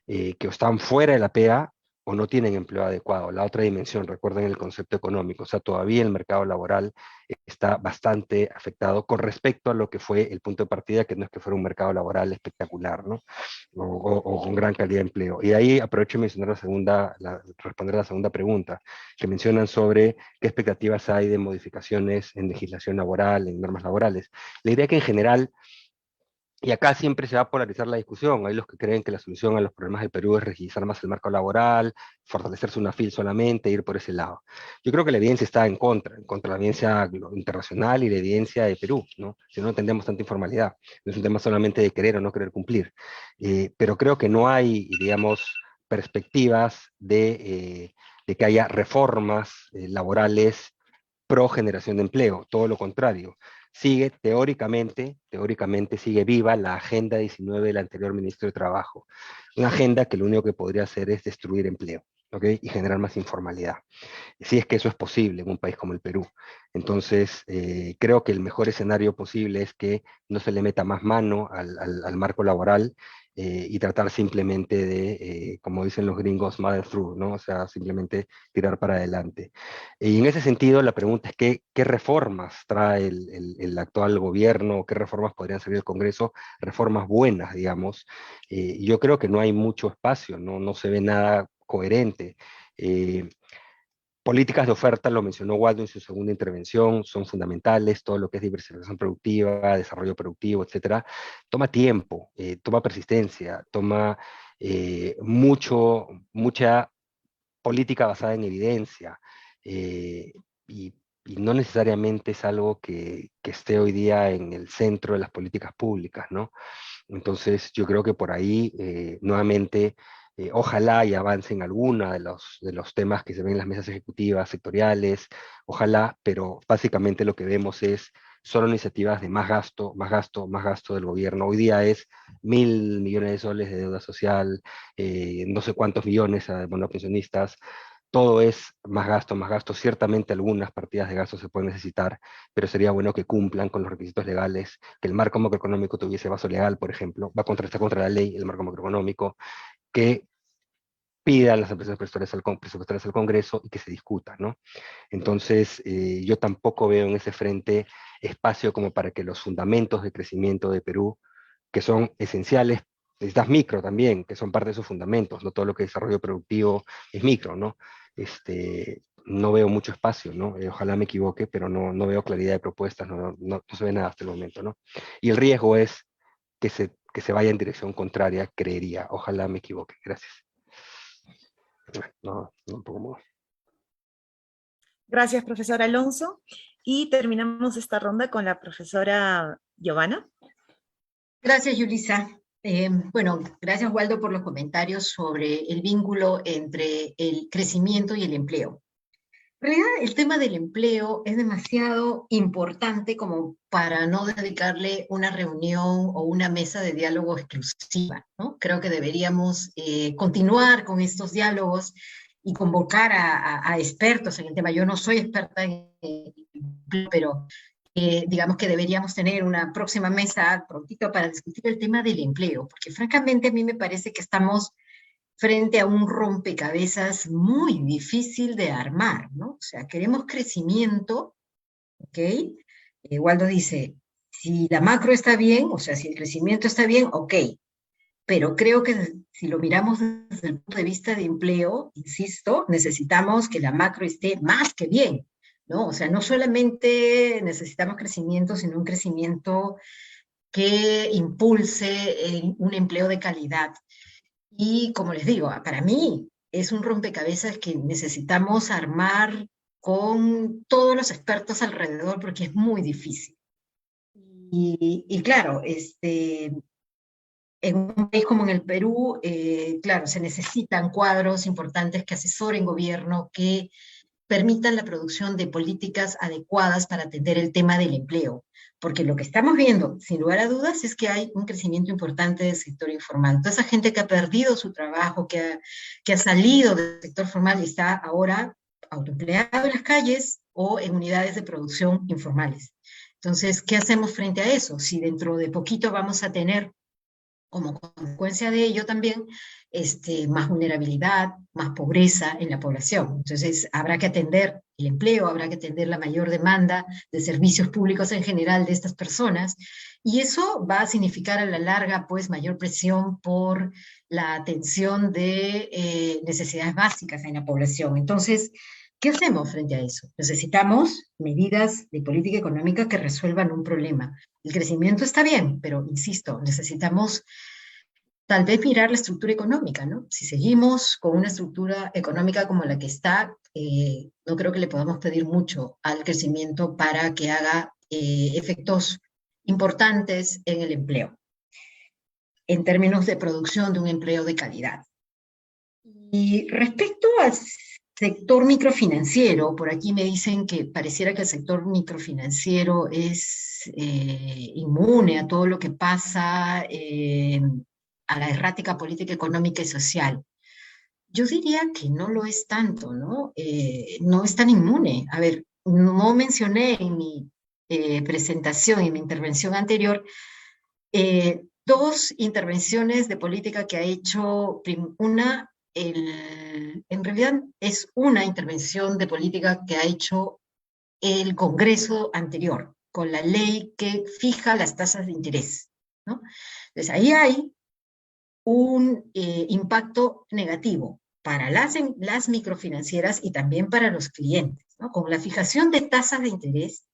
que están fuera de la PEA o no tienen empleo adecuado. La otra dimensión, recuerden el concepto económico, o sea, todavía el mercado laboral está bastante afectado con respecto a lo que fue el punto de partida, que no es que fuera un mercado laboral espectacular, ¿no? O con gran calidad de empleo. Y ahí aprovecho de mencionar responder a la segunda pregunta, que mencionan sobre qué expectativas hay de modificaciones en legislación laboral, en normas laborales. La idea que en general, y acá siempre se va a polarizar la discusión. Hay los que creen que la solución a los problemas del Perú es rigidizar más el marco laboral, fortalecerse una FIL solamente, ir por ese lado. Yo creo que la evidencia está en contra de la evidencia internacional y la evidencia de Perú, ¿no? Si no tendríamos tanta informalidad. No es un tema solamente de querer o no querer cumplir. Pero creo que no hay, digamos, perspectivas de que haya reformas laborales pro generación de empleo, todo lo contrario. Sigue teóricamente sigue viva la Agenda 19 del anterior ministro de Trabajo. Una agenda que lo único que podría hacer es destruir empleo, ¿ok? Y generar más informalidad. Si es que eso es posible en un país como el Perú. Entonces, creo que el mejor escenario posible es que no se le meta más mano al marco laboral y tratar simplemente de, como dicen los gringos, mother through, ¿no? O sea, simplemente tirar para adelante. Y en ese sentido, la pregunta es qué reformas trae el actual gobierno, qué reformas podrían salir del Congreso, reformas buenas, digamos. Yo creo que no hay mucho espacio, no se ve nada coherente. Políticas de oferta, lo mencionó Waldo en su segunda intervención, son fundamentales, todo lo que es diversificación productiva, desarrollo productivo, etcétera, toma tiempo, toma persistencia, toma mucha política basada en evidencia, y, y no necesariamente es algo que esté hoy día en el centro de las políticas públicas, ¿no? Entonces, yo creo que por ahí, nuevamente, ojalá y avancen alguna de los temas que se ven en las mesas ejecutivas, sectoriales, ojalá, pero básicamente lo que vemos es solo iniciativas de más gasto, más gasto, más gasto del gobierno. Hoy día es 1.000 millones de soles de deuda social, no sé cuántos millones a bonos pensionistas, todo es más gasto, más gasto. Ciertamente algunas partidas de gasto se pueden necesitar, pero sería bueno que cumplan con los requisitos legales, que el marco macroeconómico tuviese vaso legal, por ejemplo, está contra la ley el marco macroeconómico, que pidan las empresas presupuestarias al Congreso y que se discuta, ¿no? Entonces, yo tampoco veo en ese frente espacio como para que los fundamentos de crecimiento de Perú, que son esenciales, necesitas micro también, que son parte de sus fundamentos, no todo lo que es desarrollo productivo es micro, ¿no? No veo mucho espacio, ¿no? Ojalá me equivoque, pero no veo claridad de propuestas, no se ve nada hasta el momento, ¿no? Y el riesgo es que se vaya en dirección contraria, creería. Ojalá me equivoque. Gracias. Un poco más. Gracias, profesor Alonso. Y terminamos esta ronda con la profesora Giovanna. Gracias, Yulisa. Bueno, gracias, Waldo, por los comentarios sobre el vínculo entre el crecimiento y el empleo. En realidad, el tema del empleo es demasiado importante como para no dedicarle una reunión o una mesa de diálogo exclusiva, ¿no? Creo que deberíamos continuar con estos diálogos y convocar a expertos en el tema. Yo no soy experta en empleo, pero digamos que deberíamos tener una próxima mesa prontito para discutir el tema del empleo, porque francamente a mí me parece que estamos frente a un rompecabezas muy difícil de armar, ¿no? O sea, queremos crecimiento, ¿ok? Waldo dice, si la macro está bien, o sea, si el crecimiento está bien, ok, pero creo que si lo miramos desde el punto de vista de empleo, insisto, necesitamos que la macro esté más que bien, ¿no? O sea, no solamente necesitamos crecimiento, sino un crecimiento que impulse un empleo de calidad. Y como les digo, para mí es un rompecabezas que necesitamos armar con todos los expertos alrededor porque es muy difícil. Y claro, en un país como en el Perú, claro, se necesitan cuadros importantes que asesoren gobierno, que permitan la producción de políticas adecuadas para atender el tema del empleo. Porque lo que estamos viendo, sin lugar a dudas, es que hay un crecimiento importante del sector informal. Toda esa gente que ha perdido su trabajo, que ha salido del sector formal y está ahora autoempleado en las calles o en unidades de producción informales. Entonces, ¿qué hacemos frente a eso? Si dentro de poquito vamos a tener como consecuencia de ello también, más vulnerabilidad, más pobreza en la población. Entonces, habrá que atender el empleo, habrá que atender la mayor demanda de servicios públicos en general de estas personas, y eso va a significar a la larga, pues, mayor presión por la atención de necesidades básicas en la población. Entonces, ¿qué hacemos frente a eso? Necesitamos medidas de política económica que resuelvan un problema. El crecimiento está bien, pero insisto, necesitamos tal vez mirar la estructura económica, ¿no? Si seguimos con una estructura económica como la que está, no creo que le podamos pedir mucho al crecimiento para que haga efectos importantes en el empleo, en términos de producción de un empleo de calidad. Y respecto al sector microfinanciero, por aquí me dicen que pareciera que el sector microfinanciero es inmune a todo lo que pasa, a la errática política económica y social. Yo diría que no lo es tanto, ¿no? No es tan inmune. A ver, no mencioné en mi presentación, en mi intervención anterior, dos intervenciones de política que ha hecho, una, en realidad es una intervención de política que ha hecho el Congreso anterior, con la ley que fija las tasas de interés, ¿no? Entonces ahí hay un impacto negativo para las microfinancieras y también para los clientes, ¿no? Con la fijación de tasas de interés,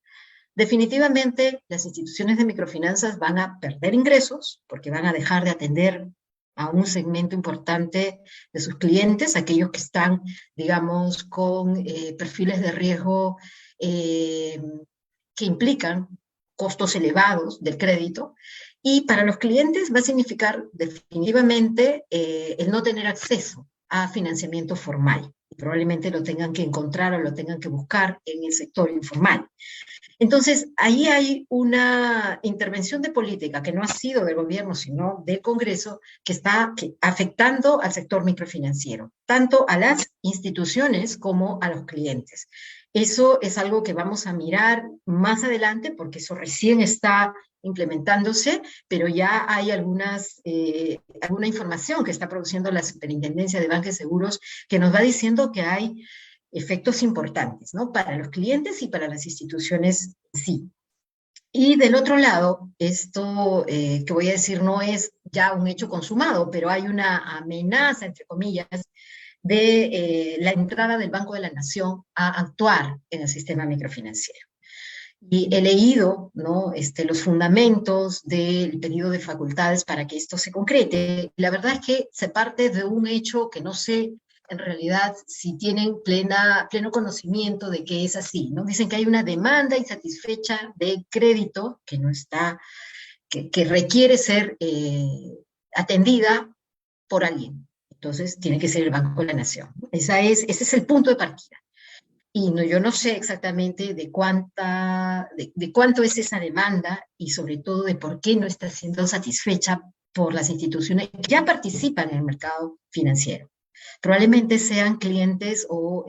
definitivamente las instituciones de microfinanzas van a perder ingresos porque van a dejar de atender a un segmento importante de sus clientes, aquellos que están, digamos, con perfiles de riesgo que implican costos elevados del crédito, y para los clientes va a significar definitivamente el no tener acceso a financiamiento formal. Y probablemente lo tengan que encontrar o lo tengan que buscar en el sector informal. Entonces, ahí hay una intervención de política que no ha sido del gobierno, sino del Congreso, que está afectando al sector microfinanciero, tanto a las instituciones como a los clientes. Eso es algo que vamos a mirar más adelante, porque eso recién está implementándose, pero ya hay alguna información que está produciendo la Superintendencia de Bancos y Seguros que nos va diciendo que hay efectos importantes, ¿no? Para los clientes y para las instituciones en sí. Y del otro lado, esto que voy a decir no es ya un hecho consumado, pero hay una amenaza, entre comillas, de la entrada del Banco de la Nación a actuar en el sistema microfinanciero. Y he leído, ¿no?, los fundamentos del pedido de facultades para que esto se concrete. La verdad es que se parte de un hecho que no sé en realidad si tienen pleno conocimiento de que es así, ¿no? Dicen que hay una demanda insatisfecha de crédito que no está, que requiere ser atendida por alguien. Entonces tiene que ser el Banco de la Nación. Ese es el punto de partida. y yo no sé exactamente de cuánto es esa demanda y sobre todo de por qué no está siendo satisfecha por las instituciones que ya participan en el mercado financiero. Probablemente sean clientes o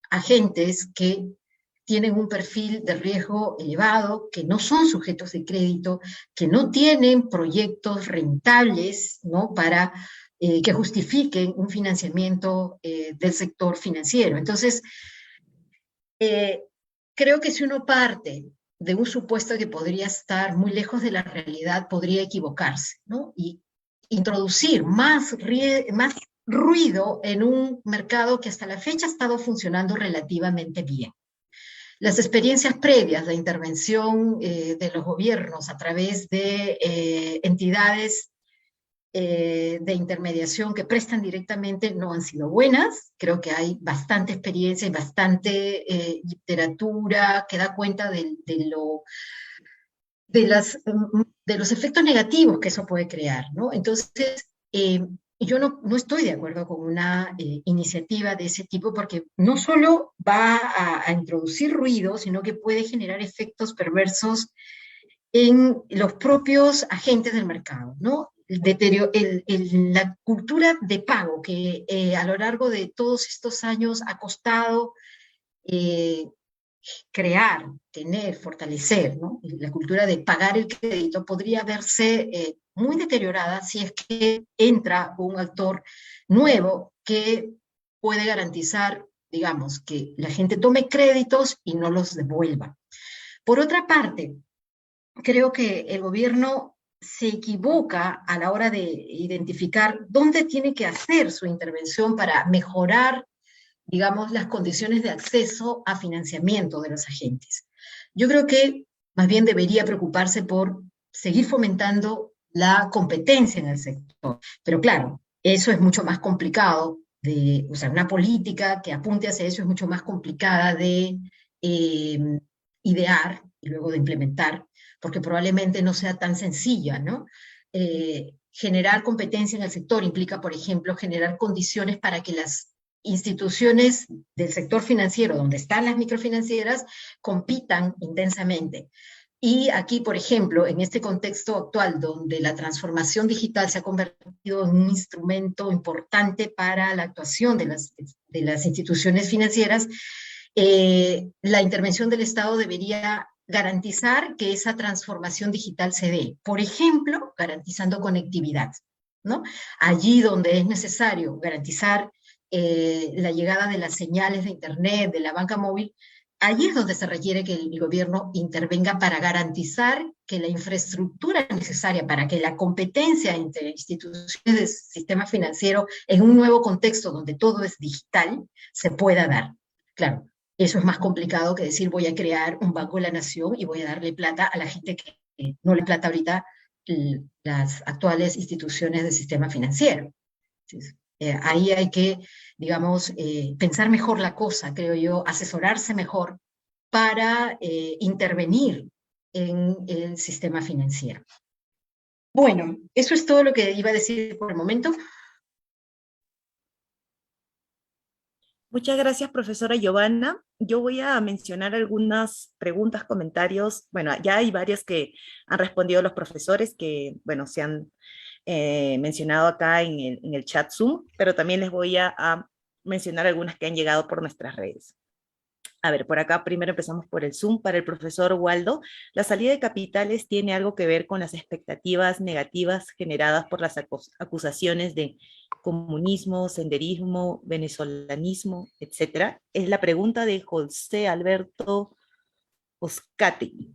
agentes que tienen un perfil de riesgo elevado, que no son sujetos de crédito, que no tienen proyectos rentables, ¿no?, para que justifiquen un financiamiento del sector financiero. Entonces, creo que si uno parte de un supuesto que podría estar muy lejos de la realidad, podría equivocarse, ¿no? Y introducir más ruido en un mercado que hasta la fecha ha estado funcionando relativamente bien. Las experiencias previas de intervención de los gobiernos a través de entidades de intermediación que prestan directamente no han sido buenas. Creo que hay bastante experiencia y bastante literatura que da cuenta de los efectos negativos que eso puede crear, ¿no? Entonces, yo no estoy de acuerdo con una iniciativa de ese tipo porque no solo va a introducir ruido, sino que puede generar efectos perversos en los propios agentes del mercado, ¿no? La cultura de pago que a lo largo de todos estos años ha costado crear, tener, fortalecer, ¿no? La cultura de pagar el crédito podría verse muy deteriorada si es que entra un actor nuevo que puede garantizar, digamos, que la gente tome créditos y no los devuelva. Por otra parte, creo que el gobierno se equivoca a la hora de identificar dónde tiene que hacer su intervención para mejorar, digamos, las condiciones de acceso a financiamiento de los agentes. Yo creo que más bien debería preocuparse por seguir fomentando la competencia en el sector. Pero claro, eso es mucho más complicado, o sea, una política que apunte hacia eso es mucho más complicada de idear y luego de implementar, porque probablemente no sea tan sencilla, ¿no? Generar competencia en el sector implica, por ejemplo, generar condiciones para que las instituciones del sector financiero, donde están las microfinancieras, compitan intensamente. Y aquí, por ejemplo, en este contexto actual, donde la transformación digital se ha convertido en un instrumento importante para la actuación de las instituciones financieras, la intervención del Estado debería garantizar que esa transformación digital se dé. Por ejemplo, garantizando conectividad, ¿no? Allí donde es necesario garantizar la llegada de las señales de Internet, de la banca móvil, allí es donde se requiere que el gobierno intervenga para garantizar que la infraestructura necesaria para que la competencia entre instituciones del sistema financiero en un nuevo contexto donde todo es digital se pueda dar. Claro, eso es más complicado que decir voy a crear un banco de la nación y voy a darle plata a la gente que no le plata ahorita las actuales instituciones del sistema financiero. Entonces, ahí hay que, digamos, pensar mejor la cosa, creo yo, asesorarse mejor para intervenir en el sistema financiero. Bueno, eso es todo lo que iba a decir por el momento. Muchas gracias, profesora Giovanna. Yo voy a mencionar algunas preguntas, comentarios. Bueno, ya hay varias que han respondido los profesores que, bueno, se han mencionado acá en el chat Zoom, pero también les voy a mencionar algunas que han llegado por nuestras redes. A ver, por acá primero empezamos por el Zoom. Para el profesor Waldo, la salida de capitales tiene algo que ver con las expectativas negativas generadas por las acusaciones de comunismo, senderismo, venezolanismo, etc. Es la pregunta de José Alberto Oscati.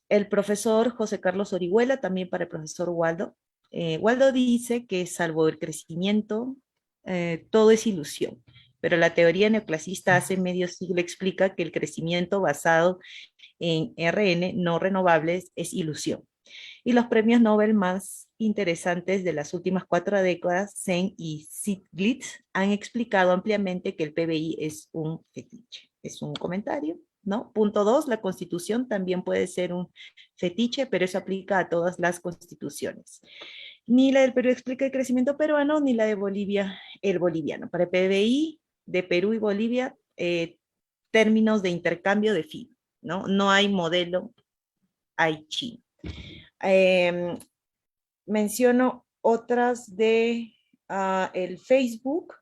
El profesor José Carlos Orihuela, también para el profesor Waldo. Waldo dice que salvo el crecimiento, todo es ilusión, pero la teoría neoclasista hace medio siglo explica que el crecimiento basado en RN no renovables es ilusión. Y los premios Nobel más interesantes de las últimas 4 décadas, Sen y Stiglitz, han explicado ampliamente que el PBI es un fetiche. Es un comentario, ¿no? Punto 2, la Constitución también puede ser un fetiche, pero eso aplica a todas las constituciones. Ni la del Perú explica el crecimiento peruano, ni la de Bolivia el boliviano. Para el PBI, de Perú y Bolivia, términos de intercambio de FIDO, ¿no? No hay modelo, hay China. Menciono otras de el Facebook.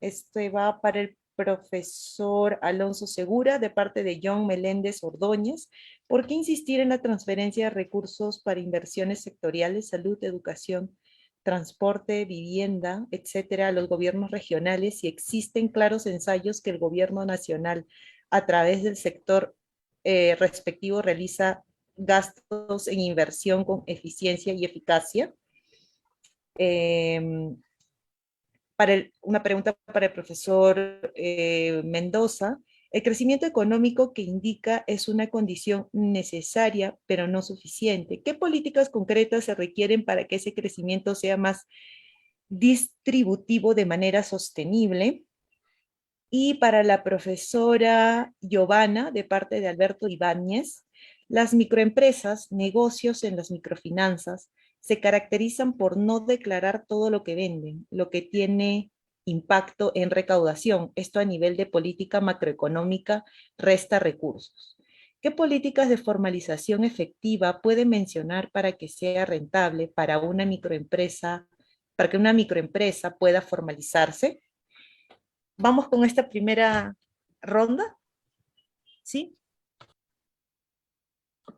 Este va para el profesor Alonso Segura, de parte de John Meléndez Ordóñez. ¿Por qué insistir en la transferencia de recursos para inversiones sectoriales, salud, educación, transporte, vivienda, etcétera, a los gobiernos regionales, si existen claros ensayos que el gobierno nacional, a través del sector respectivo, realiza gastos en inversión con eficiencia y eficacia? Una pregunta para el profesor Mendoza. El crecimiento económico que indica es una condición necesaria, pero no suficiente. ¿Qué políticas concretas se requieren para que ese crecimiento sea más distributivo de manera sostenible? Y para la profesora Giovanna, de parte de Alberto Ibáñez, las microempresas, negocios en las microfinanzas, se caracterizan por no declarar todo lo que venden, lo que tiene impacto en recaudación. Esto a nivel de política macroeconómica resta recursos. ¿Qué políticas de formalización efectiva puede mencionar para que sea rentable para una microempresa, para que una microempresa pueda formalizarse? Vamos con esta primera ronda, ¿sí?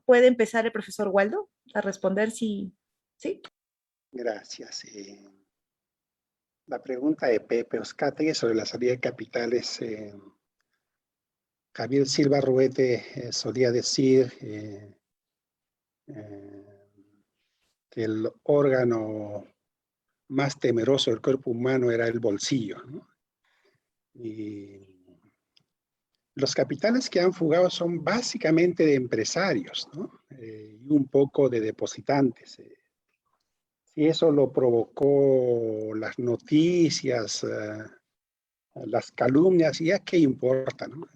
¿Puede empezar el profesor Waldo a responder si, sí? Gracias. La pregunta de Pepe Oscate sobre la salida de capitales. Javier Silva Ruete solía decir que el órgano más temeroso del cuerpo humano era el bolsillo, ¿no? Y los capitales que han fugado son básicamente de empresarios, ¿no? Y un poco de depositantes. Si eso lo provocó las noticias, las calumnias, ya qué importa, ¿no?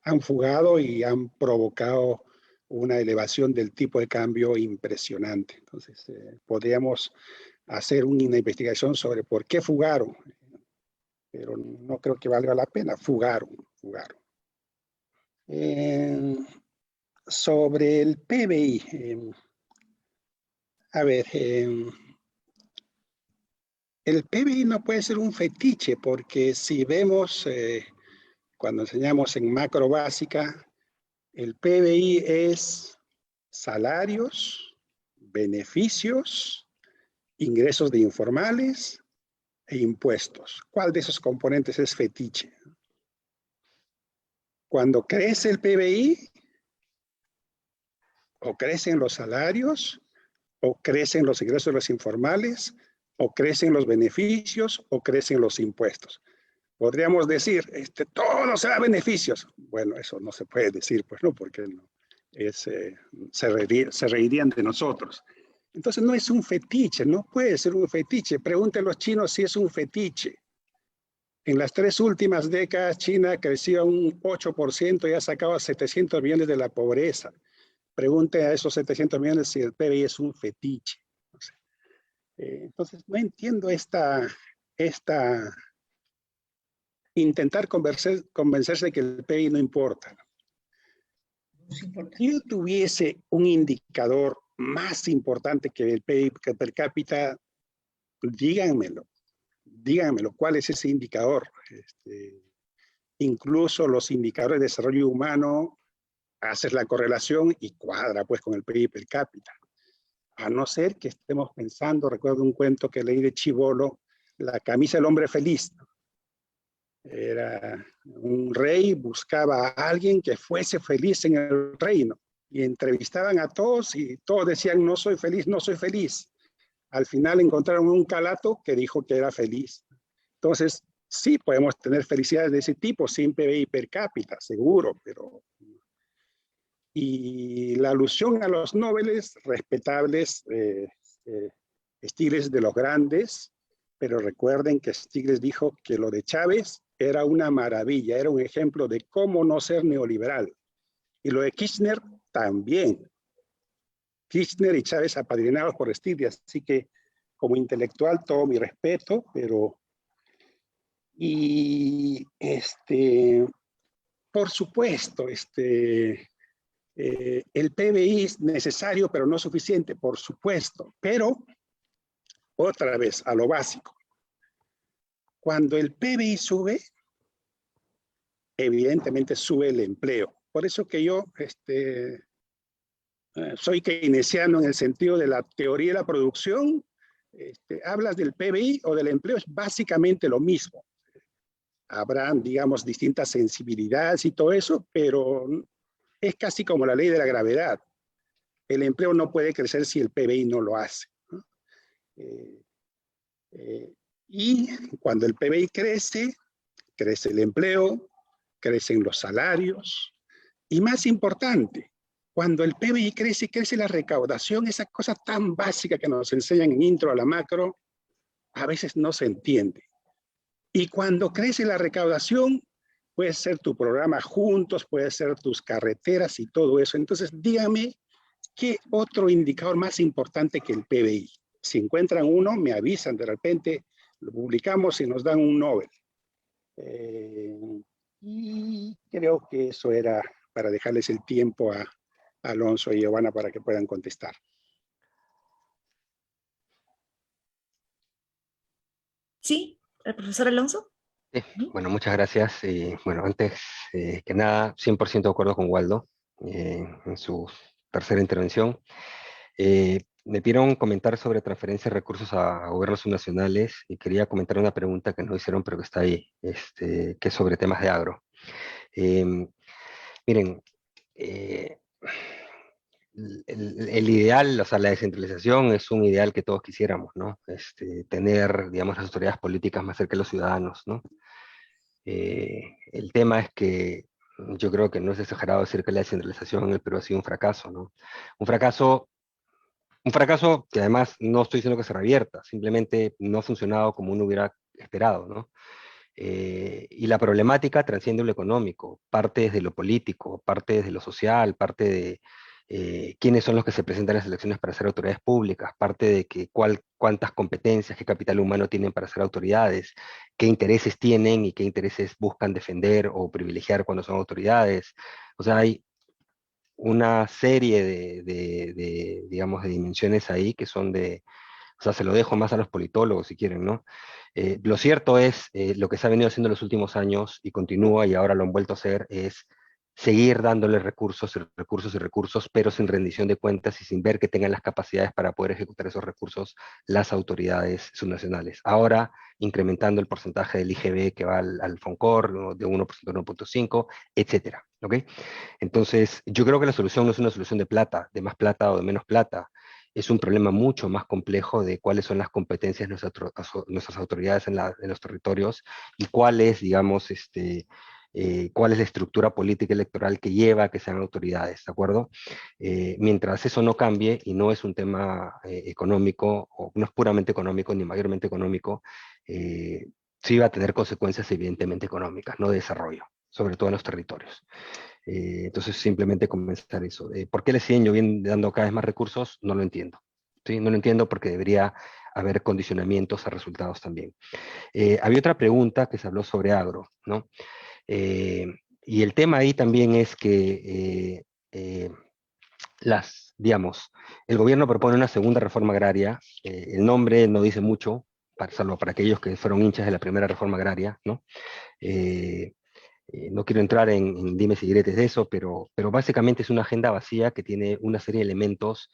Han fugado y han provocado una elevación del tipo de cambio impresionante. Entonces, podríamos hacer una investigación sobre por qué fugaron, pero no creo que valga la pena. Fugaron. Sobre el PBI, a ver, el PBI no puede ser un fetiche, porque si vemos, cuando enseñamos en macro básica, el PBI es salarios, beneficios, ingresos de informales e impuestos. ¿Cuál de esos componentes es fetiche? Cuando crece el PBI, o crecen los salarios, o crecen los ingresos de los informales, o crecen los beneficios, o crecen los impuestos. Podríamos decir, todo será beneficios. Bueno, eso no se puede decir, pues no, porque no, se reirían de nosotros. Entonces no es un fetiche, no puede ser un fetiche. Pregúntenle a los chinos si es un fetiche. En las 3 últimas décadas, China creció un 8% y ha sacado a 700 millones de la pobreza. Pregunte a esos 700 millones si el PBI es un fetiche. Entonces, no entiendo intentar convencerse de que el PBI no importa. Si yo tuviese un indicador más importante que el PIB per cápita, díganmelo, ¿cuál es ese indicador? Incluso los indicadores de desarrollo humano, haces la correlación y cuadra pues con el PIB per cápita. A no ser que estemos pensando, recuerdo un cuento que leí de chibolo, la camisa del hombre feliz. Era un rey, buscaba a alguien que fuese feliz en el reino y entrevistaban a todos y todos decían no soy feliz, no soy feliz. Al final encontraron un calato que dijo que era feliz. Entonces, sí podemos tener felicidades de ese tipo sin PBI per cápita, seguro, pero... Y la alusión a los nobles, respetables, Stiglitz de los grandes, pero recuerden que Stiglitz dijo que lo de Chávez era una maravilla, era un ejemplo de cómo no ser neoliberal. Y lo de Kirchner también. Kirchner y Chávez apadrinados por Stiglitz, así que como intelectual todo mi respeto, pero Y por supuesto, el PBI es necesario, pero no suficiente, por supuesto. Pero, otra vez, a lo básico. Cuando el PBI sube, evidentemente sube el empleo. Por eso que yo soy keynesiano en el sentido de la teoría de la producción. Hablas del PBI o del empleo, es básicamente lo mismo. Habrán, digamos, distintas sensibilidades y todo eso, pero es casi como la ley de la gravedad. El empleo no puede crecer si el PBI no lo hace, ¿no? Y cuando el PBI crece, crece el empleo, crecen los salarios, y más importante, cuando el PBI crece, crece la recaudación, esa cosa tan básica que nos enseñan en intro a la macro, a veces no se entiende. Y cuando crece la recaudación, puede ser tu programa Juntos, puede ser tus carreteras y todo eso. Entonces, dígame, ¿qué otro indicador más importante que el PBI? Si encuentran uno, me avisan, de repente lo publicamos y nos dan un Nobel. Y creo que eso era para dejarles el tiempo a Alonso y Giovanna para que puedan contestar. Sí, el profesor Alonso. Bueno, muchas gracias. Bueno, antes que nada, 100% de acuerdo con Waldo en su tercera intervención. Me pidieron comentar sobre transferencia de recursos a gobiernos subnacionales y quería comentar una pregunta que no hicieron, pero que está ahí, que es sobre temas de agro. Miren, el ideal, o sea, la descentralización es un ideal que todos quisiéramos, ¿no? Tener, digamos, las autoridades políticas más cerca de los ciudadanos, ¿no? El tema es que yo creo que no es exagerado decir que la descentralización en el Perú ha sido un fracaso, ¿no? Un fracaso que además no estoy diciendo que se revierta, simplemente no ha funcionado como uno hubiera esperado, ¿no? Y la problemática trasciende lo económico, parte desde lo político, parte desde lo social, parte de quiénes son los que se presentan en las elecciones para ser autoridades públicas, parte de que cuántas competencias, qué capital humano tienen para ser autoridades, qué intereses tienen y qué intereses buscan defender o privilegiar cuando son autoridades. O sea, hay una serie digamos, de dimensiones ahí que son o sea, se lo dejo más a los politólogos si quieren, ¿no? Lo cierto es, lo que se ha venido haciendo en los últimos años y continúa y ahora lo han vuelto a hacer, es seguir dándole recursos y recursos y recursos, pero sin rendición de cuentas y sin ver que tengan las capacidades para poder ejecutar esos recursos las autoridades subnacionales. Ahora, incrementando el porcentaje del IGB que va al FONCOR, ¿no? De 1% a 1.5, etcétera, ¿ok? Entonces, yo creo que la solución no es una solución de plata, de más plata o de menos plata. Es un problema mucho más complejo de cuáles son las competencias de nuestras autoridades en los territorios y cuál es, digamos, cuál es la estructura política electoral que lleva a que sean autoridades, ¿de acuerdo? Mientras eso no cambie y no es un tema económico, o no es puramente económico ni mayormente económico, sí va a tener consecuencias evidentemente económicas, no de desarrollo, sobre todo en los territorios. Entonces, simplemente comenzar eso. ¿Por qué le siguen dando cada vez más recursos? No lo entiendo. ¿Sí? No lo entiendo porque debería haber condicionamientos a resultados también. Había otra pregunta que se habló sobre agro, ¿no? Y el tema ahí también es que digamos, el gobierno propone una segunda reforma agraria. El nombre no dice mucho, salvo para aquellos que fueron hinchas de la primera reforma agraria, ¿no? No quiero entrar en dimes y diretes de eso, pero básicamente es una agenda vacía que tiene una serie de elementos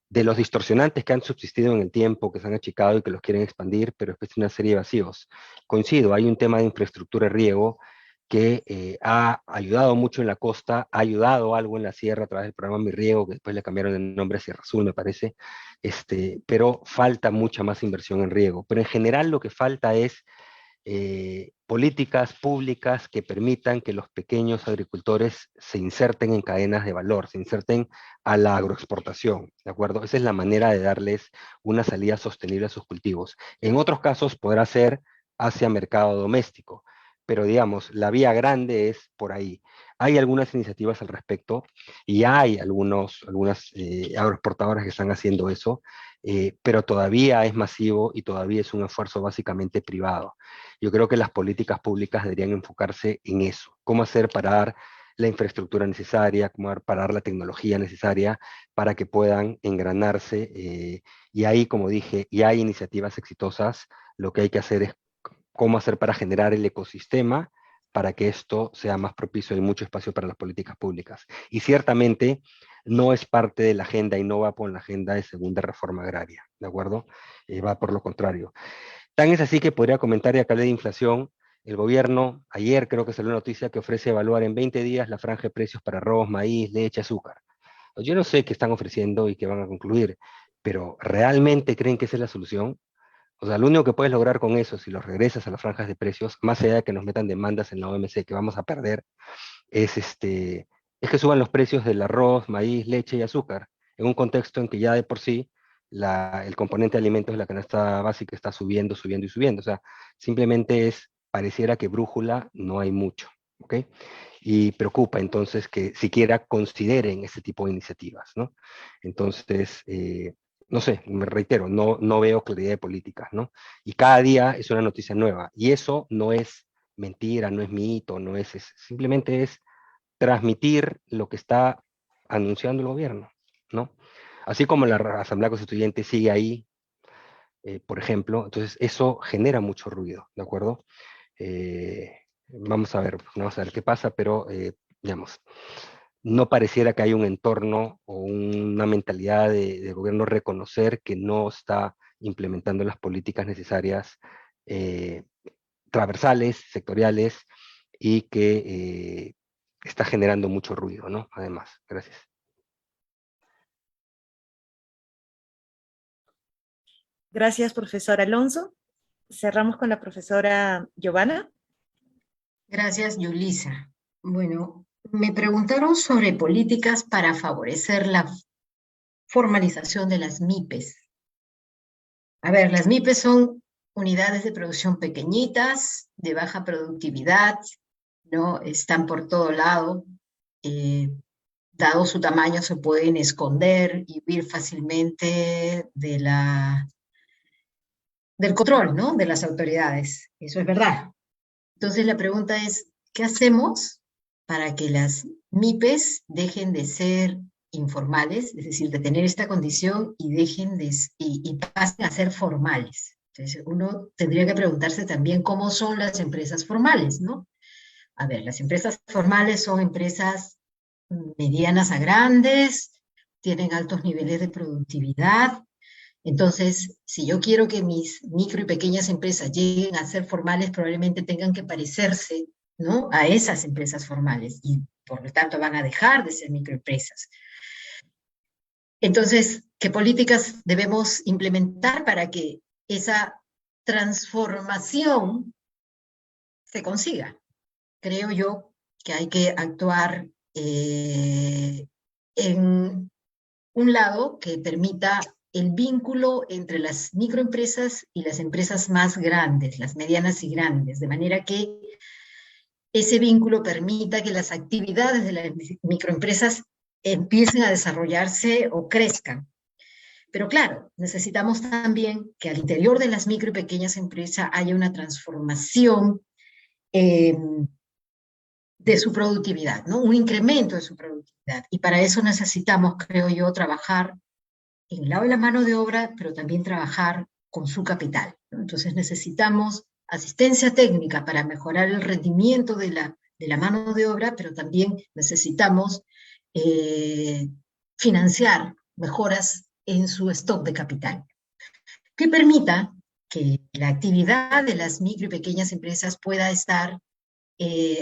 de los distorsionantes que han subsistido en el tiempo, que se han achicado y que los quieren expandir, pero después tiene una serie de vacíos. Coincido, hay un tema de infraestructura de riego que ha ayudado mucho en la costa, ha ayudado algo en la sierra a través del programa Mi Riego, que después le cambiaron el nombre a Sierra Azul, me parece, pero falta mucha más inversión en riego. Pero en general lo que falta es políticas públicas que permitan que los pequeños agricultores se inserten en cadenas de valor, se inserten a la agroexportación, ¿de acuerdo? Esa es la manera de darles una salida sostenible a sus cultivos. En otros casos podrá ser hacia mercado doméstico, pero digamos, la vía grande es por ahí. Hay algunas iniciativas al respecto y hay algunas agroexportadoras que están haciendo eso, pero todavía es masivo y todavía es un esfuerzo básicamente privado. Yo creo que las políticas públicas deberían enfocarse en eso, cómo hacer para dar la infraestructura necesaria, cómo para dar la tecnología necesaria para que puedan engranarse. Y ahí, como dije, y hay iniciativas exitosas, lo que hay que hacer es cómo hacer para generar el ecosistema para que esto sea más propicio y mucho espacio para las políticas públicas. Y ciertamente no es parte de la agenda y no va por la agenda de segunda reforma agraria, ¿de acuerdo? Va por lo contrario. Tan es así que podría comentar, ya que hablé de inflación, el gobierno, ayer creo que salió una noticia que ofrece evaluar en 20 días la franja de precios para arroz, maíz, leche, azúcar. Pues yo no sé qué están ofreciendo y qué van a concluir, pero ¿realmente creen que esa es la solución? O sea, lo único que puedes lograr con eso, si los regresas a las franjas de precios, más allá de que nos metan demandas en la OMC que vamos a perder, es que suban los precios del arroz, maíz, leche y azúcar, en un contexto en que ya de por sí el componente de alimentos de la canasta básica está subiendo, subiendo y subiendo. O sea, simplemente pareciera que brújula no hay mucho, ¿ok? Y preocupa entonces que siquiera consideren ese tipo de iniciativas, ¿no? Entonces, no sé, me reitero, no veo claridad de políticas, ¿no? Y cada día es una noticia nueva. Y eso no es mentira, no es mito, simplemente es transmitir lo que está anunciando el gobierno, ¿no? Así como la Asamblea Constituyente sigue ahí, por ejemplo, entonces eso genera mucho ruido, ¿de acuerdo? Vamos a ver qué pasa, pero digamos, no pareciera que haya un entorno o una mentalidad de gobierno reconocer que no está implementando las políticas necesarias, transversales, sectoriales, y que está generando mucho ruido, ¿no? Además, gracias. Gracias, profesor Alonso. Cerramos con la profesora Giovanna. Gracias, Yulisa. Bueno, me preguntaron sobre políticas para favorecer la formalización de las MIPES. A ver, las MIPES son unidades de producción pequeñitas, de baja productividad, ¿no? Están por todo lado. Dado su tamaño, se pueden esconder y huir fácilmente del control, ¿no? De las autoridades. Eso es verdad. Entonces la pregunta es, ¿qué hacemos para que las MIPES dejen de ser informales, es decir, de tener esta condición y y pasen a ser formales? Entonces uno tendría que preguntarse también cómo son las empresas formales, ¿no? A ver, las empresas formales son empresas medianas a grandes, tienen altos niveles de productividad. Entonces, si yo quiero que mis micro y pequeñas empresas lleguen a ser formales, probablemente tengan que parecerse, ¿no?, a esas empresas formales y por lo tanto van a dejar de ser microempresas. Entonces, ¿qué políticas debemos implementar para que esa transformación se consiga? Creo yo que hay que actuar en un lado que permita el vínculo entre las microempresas y las empresas más grandes, las medianas y grandes, de manera que ese vínculo permita que las actividades de las microempresas empiecen a desarrollarse o crezcan. Pero claro, necesitamos también que al interior de las micro y pequeñas empresas haya una transformación de su productividad, ¿no? Un incremento de su productividad. Y para eso necesitamos, creo yo, trabajar en el lado de la mano de obra, pero también trabajar con su capital, ¿no? Entonces necesitamos asistencia técnica para mejorar el rendimiento de la mano de obra, pero también necesitamos financiar mejoras en su stock de capital, que permita que la actividad de las micro y pequeñas empresas pueda estar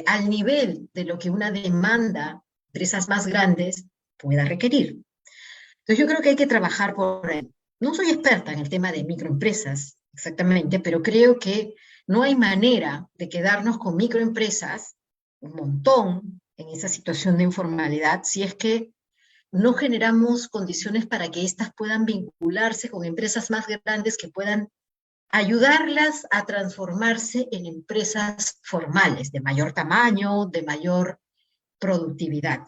al nivel de lo que una demanda de empresas más grandes pueda requerir. Entonces yo creo que hay que trabajar por ahí. No soy experta en el tema de microempresas exactamente, pero creo que no hay manera de quedarnos con microempresas, un montón, en esa situación de informalidad, si es que no generamos condiciones para que éstas puedan vincularse con empresas más grandes que puedan ayudarlas a transformarse en empresas formales, de mayor tamaño, de mayor productividad.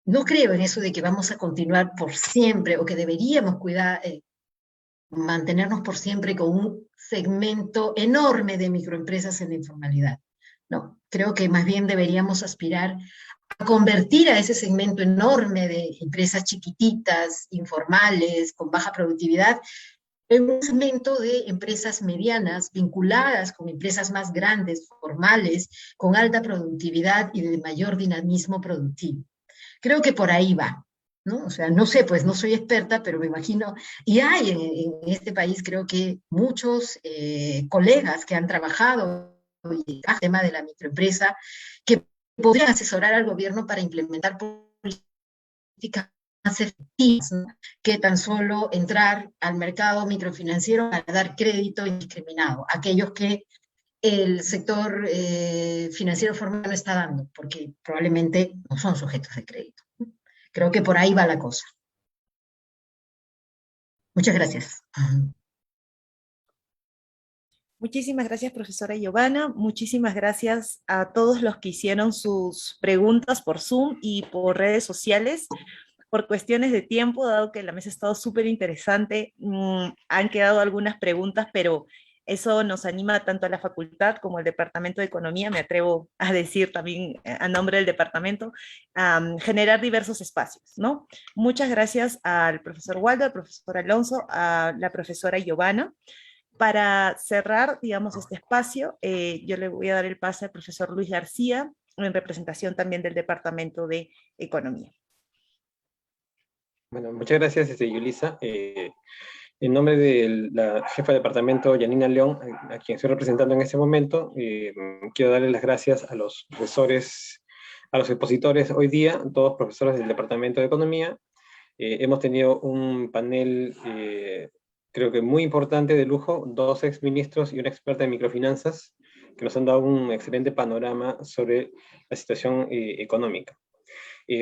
No creo en eso de que vamos a continuar por siempre o que deberíamos mantenernos por siempre con un segmento enorme de microempresas en la informalidad. No, creo que más bien deberíamos aspirar a convertir a ese segmento enorme de empresas chiquititas, informales, con baja productividad, en un segmento de empresas medianas, vinculadas con empresas más grandes, formales, con alta productividad y de mayor dinamismo productivo. Creo que por ahí va, ¿no? O sea, no sé, pues no soy experta, pero me imagino, y hay en este país creo que muchos colegas que han trabajado en el tema de la microempresa, que podrían asesorar al gobierno para implementar políticas más efectivas, ¿no? Que tan solo entrar al mercado microfinanciero para dar crédito indiscriminado a aquellos que el sector financiero formal no está dando, porque probablemente no son sujetos de crédito. Creo que por ahí va la cosa. Muchas gracias. Muchísimas gracias, profesora Giovanna. Muchísimas gracias a todos los que hicieron sus preguntas por Zoom y por redes sociales. Por cuestiones de tiempo, dado que la mesa ha estado súper interesante, han quedado algunas preguntas, pero eso nos anima tanto a la facultad como al Departamento de Economía, me atrevo a decir también a nombre del departamento, a generar diversos espacios, ¿no? Muchas gracias al profesor Waldo, al profesor Alonso, a la profesora Giovanna. Para cerrar, digamos, este espacio, yo le voy a dar el pase al profesor Luis García, en representación también del Departamento de Economía. Bueno, muchas gracias, Yulisa. En nombre de la jefa de departamento, Yanina León, a quien estoy representando en este momento, quiero darle las gracias a los profesores, a los expositores hoy día, todos profesores del Departamento de Economía. Hemos tenido un panel, creo que muy importante, de lujo, 2 exministros y una experta en microfinanzas, que nos han dado un excelente panorama sobre la situación económica.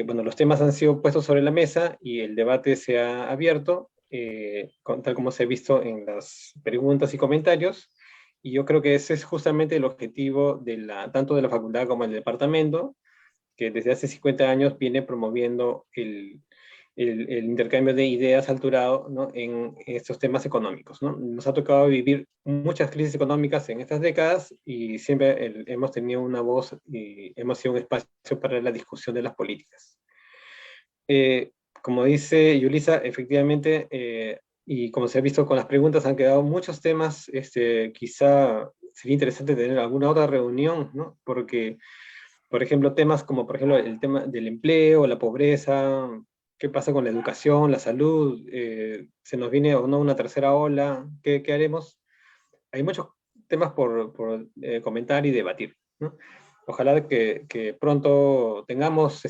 Bueno, los temas han sido puestos sobre la mesa y el debate se ha abierto, tal como se ha visto en las preguntas y comentarios, y yo creo que ese es justamente el objetivo tanto de la facultad como del departamento, que desde hace 50 años viene promoviendo el intercambio de ideas alturado, ¿no?, en estos temas económicos, ¿no? Nos ha tocado vivir muchas crisis económicas en estas décadas y siempre hemos tenido una voz y hemos sido un espacio para la discusión de las políticas. Como dice Yulisa, efectivamente, y como se ha visto con las preguntas, han quedado muchos temas. Quizá sería interesante tener alguna otra reunión, ¿no? Porque, por ejemplo, temas como, por ejemplo, el tema del empleo, la pobreza, qué pasa con la educación, la salud, se nos viene o no una tercera ola, ¿qué haremos? Hay muchos temas por comentar y debatir, ¿no? Ojalá que pronto tengamos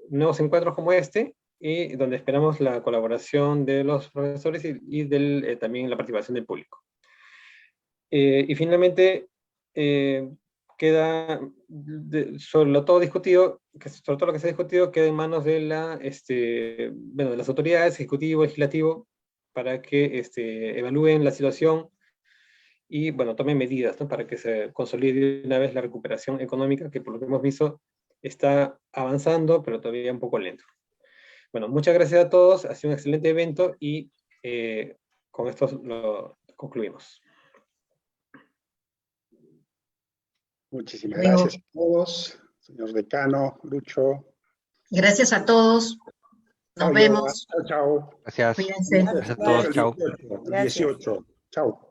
nuevos encuentros como este, y donde esperamos la colaboración de los profesores y también la participación del público. Y finalmente, queda sobre todo discutido, sobre todo lo que se ha discutido, queda en manos de de las autoridades, ejecutivo, legislativo, para que evalúen la situación y, bueno, tomen medidas, ¿no?, para que se consolide de una vez la recuperación económica, que por lo que hemos visto está avanzando, pero todavía un poco lento. Bueno, muchas gracias a todos, ha sido un excelente evento y con esto lo concluimos. Muchísimas gracias a todos, señor decano, Lucho. Gracias a todos. Nos vemos. Chao. Gracias. Cuídense. Gracias a todos. Chao. 18. Chao.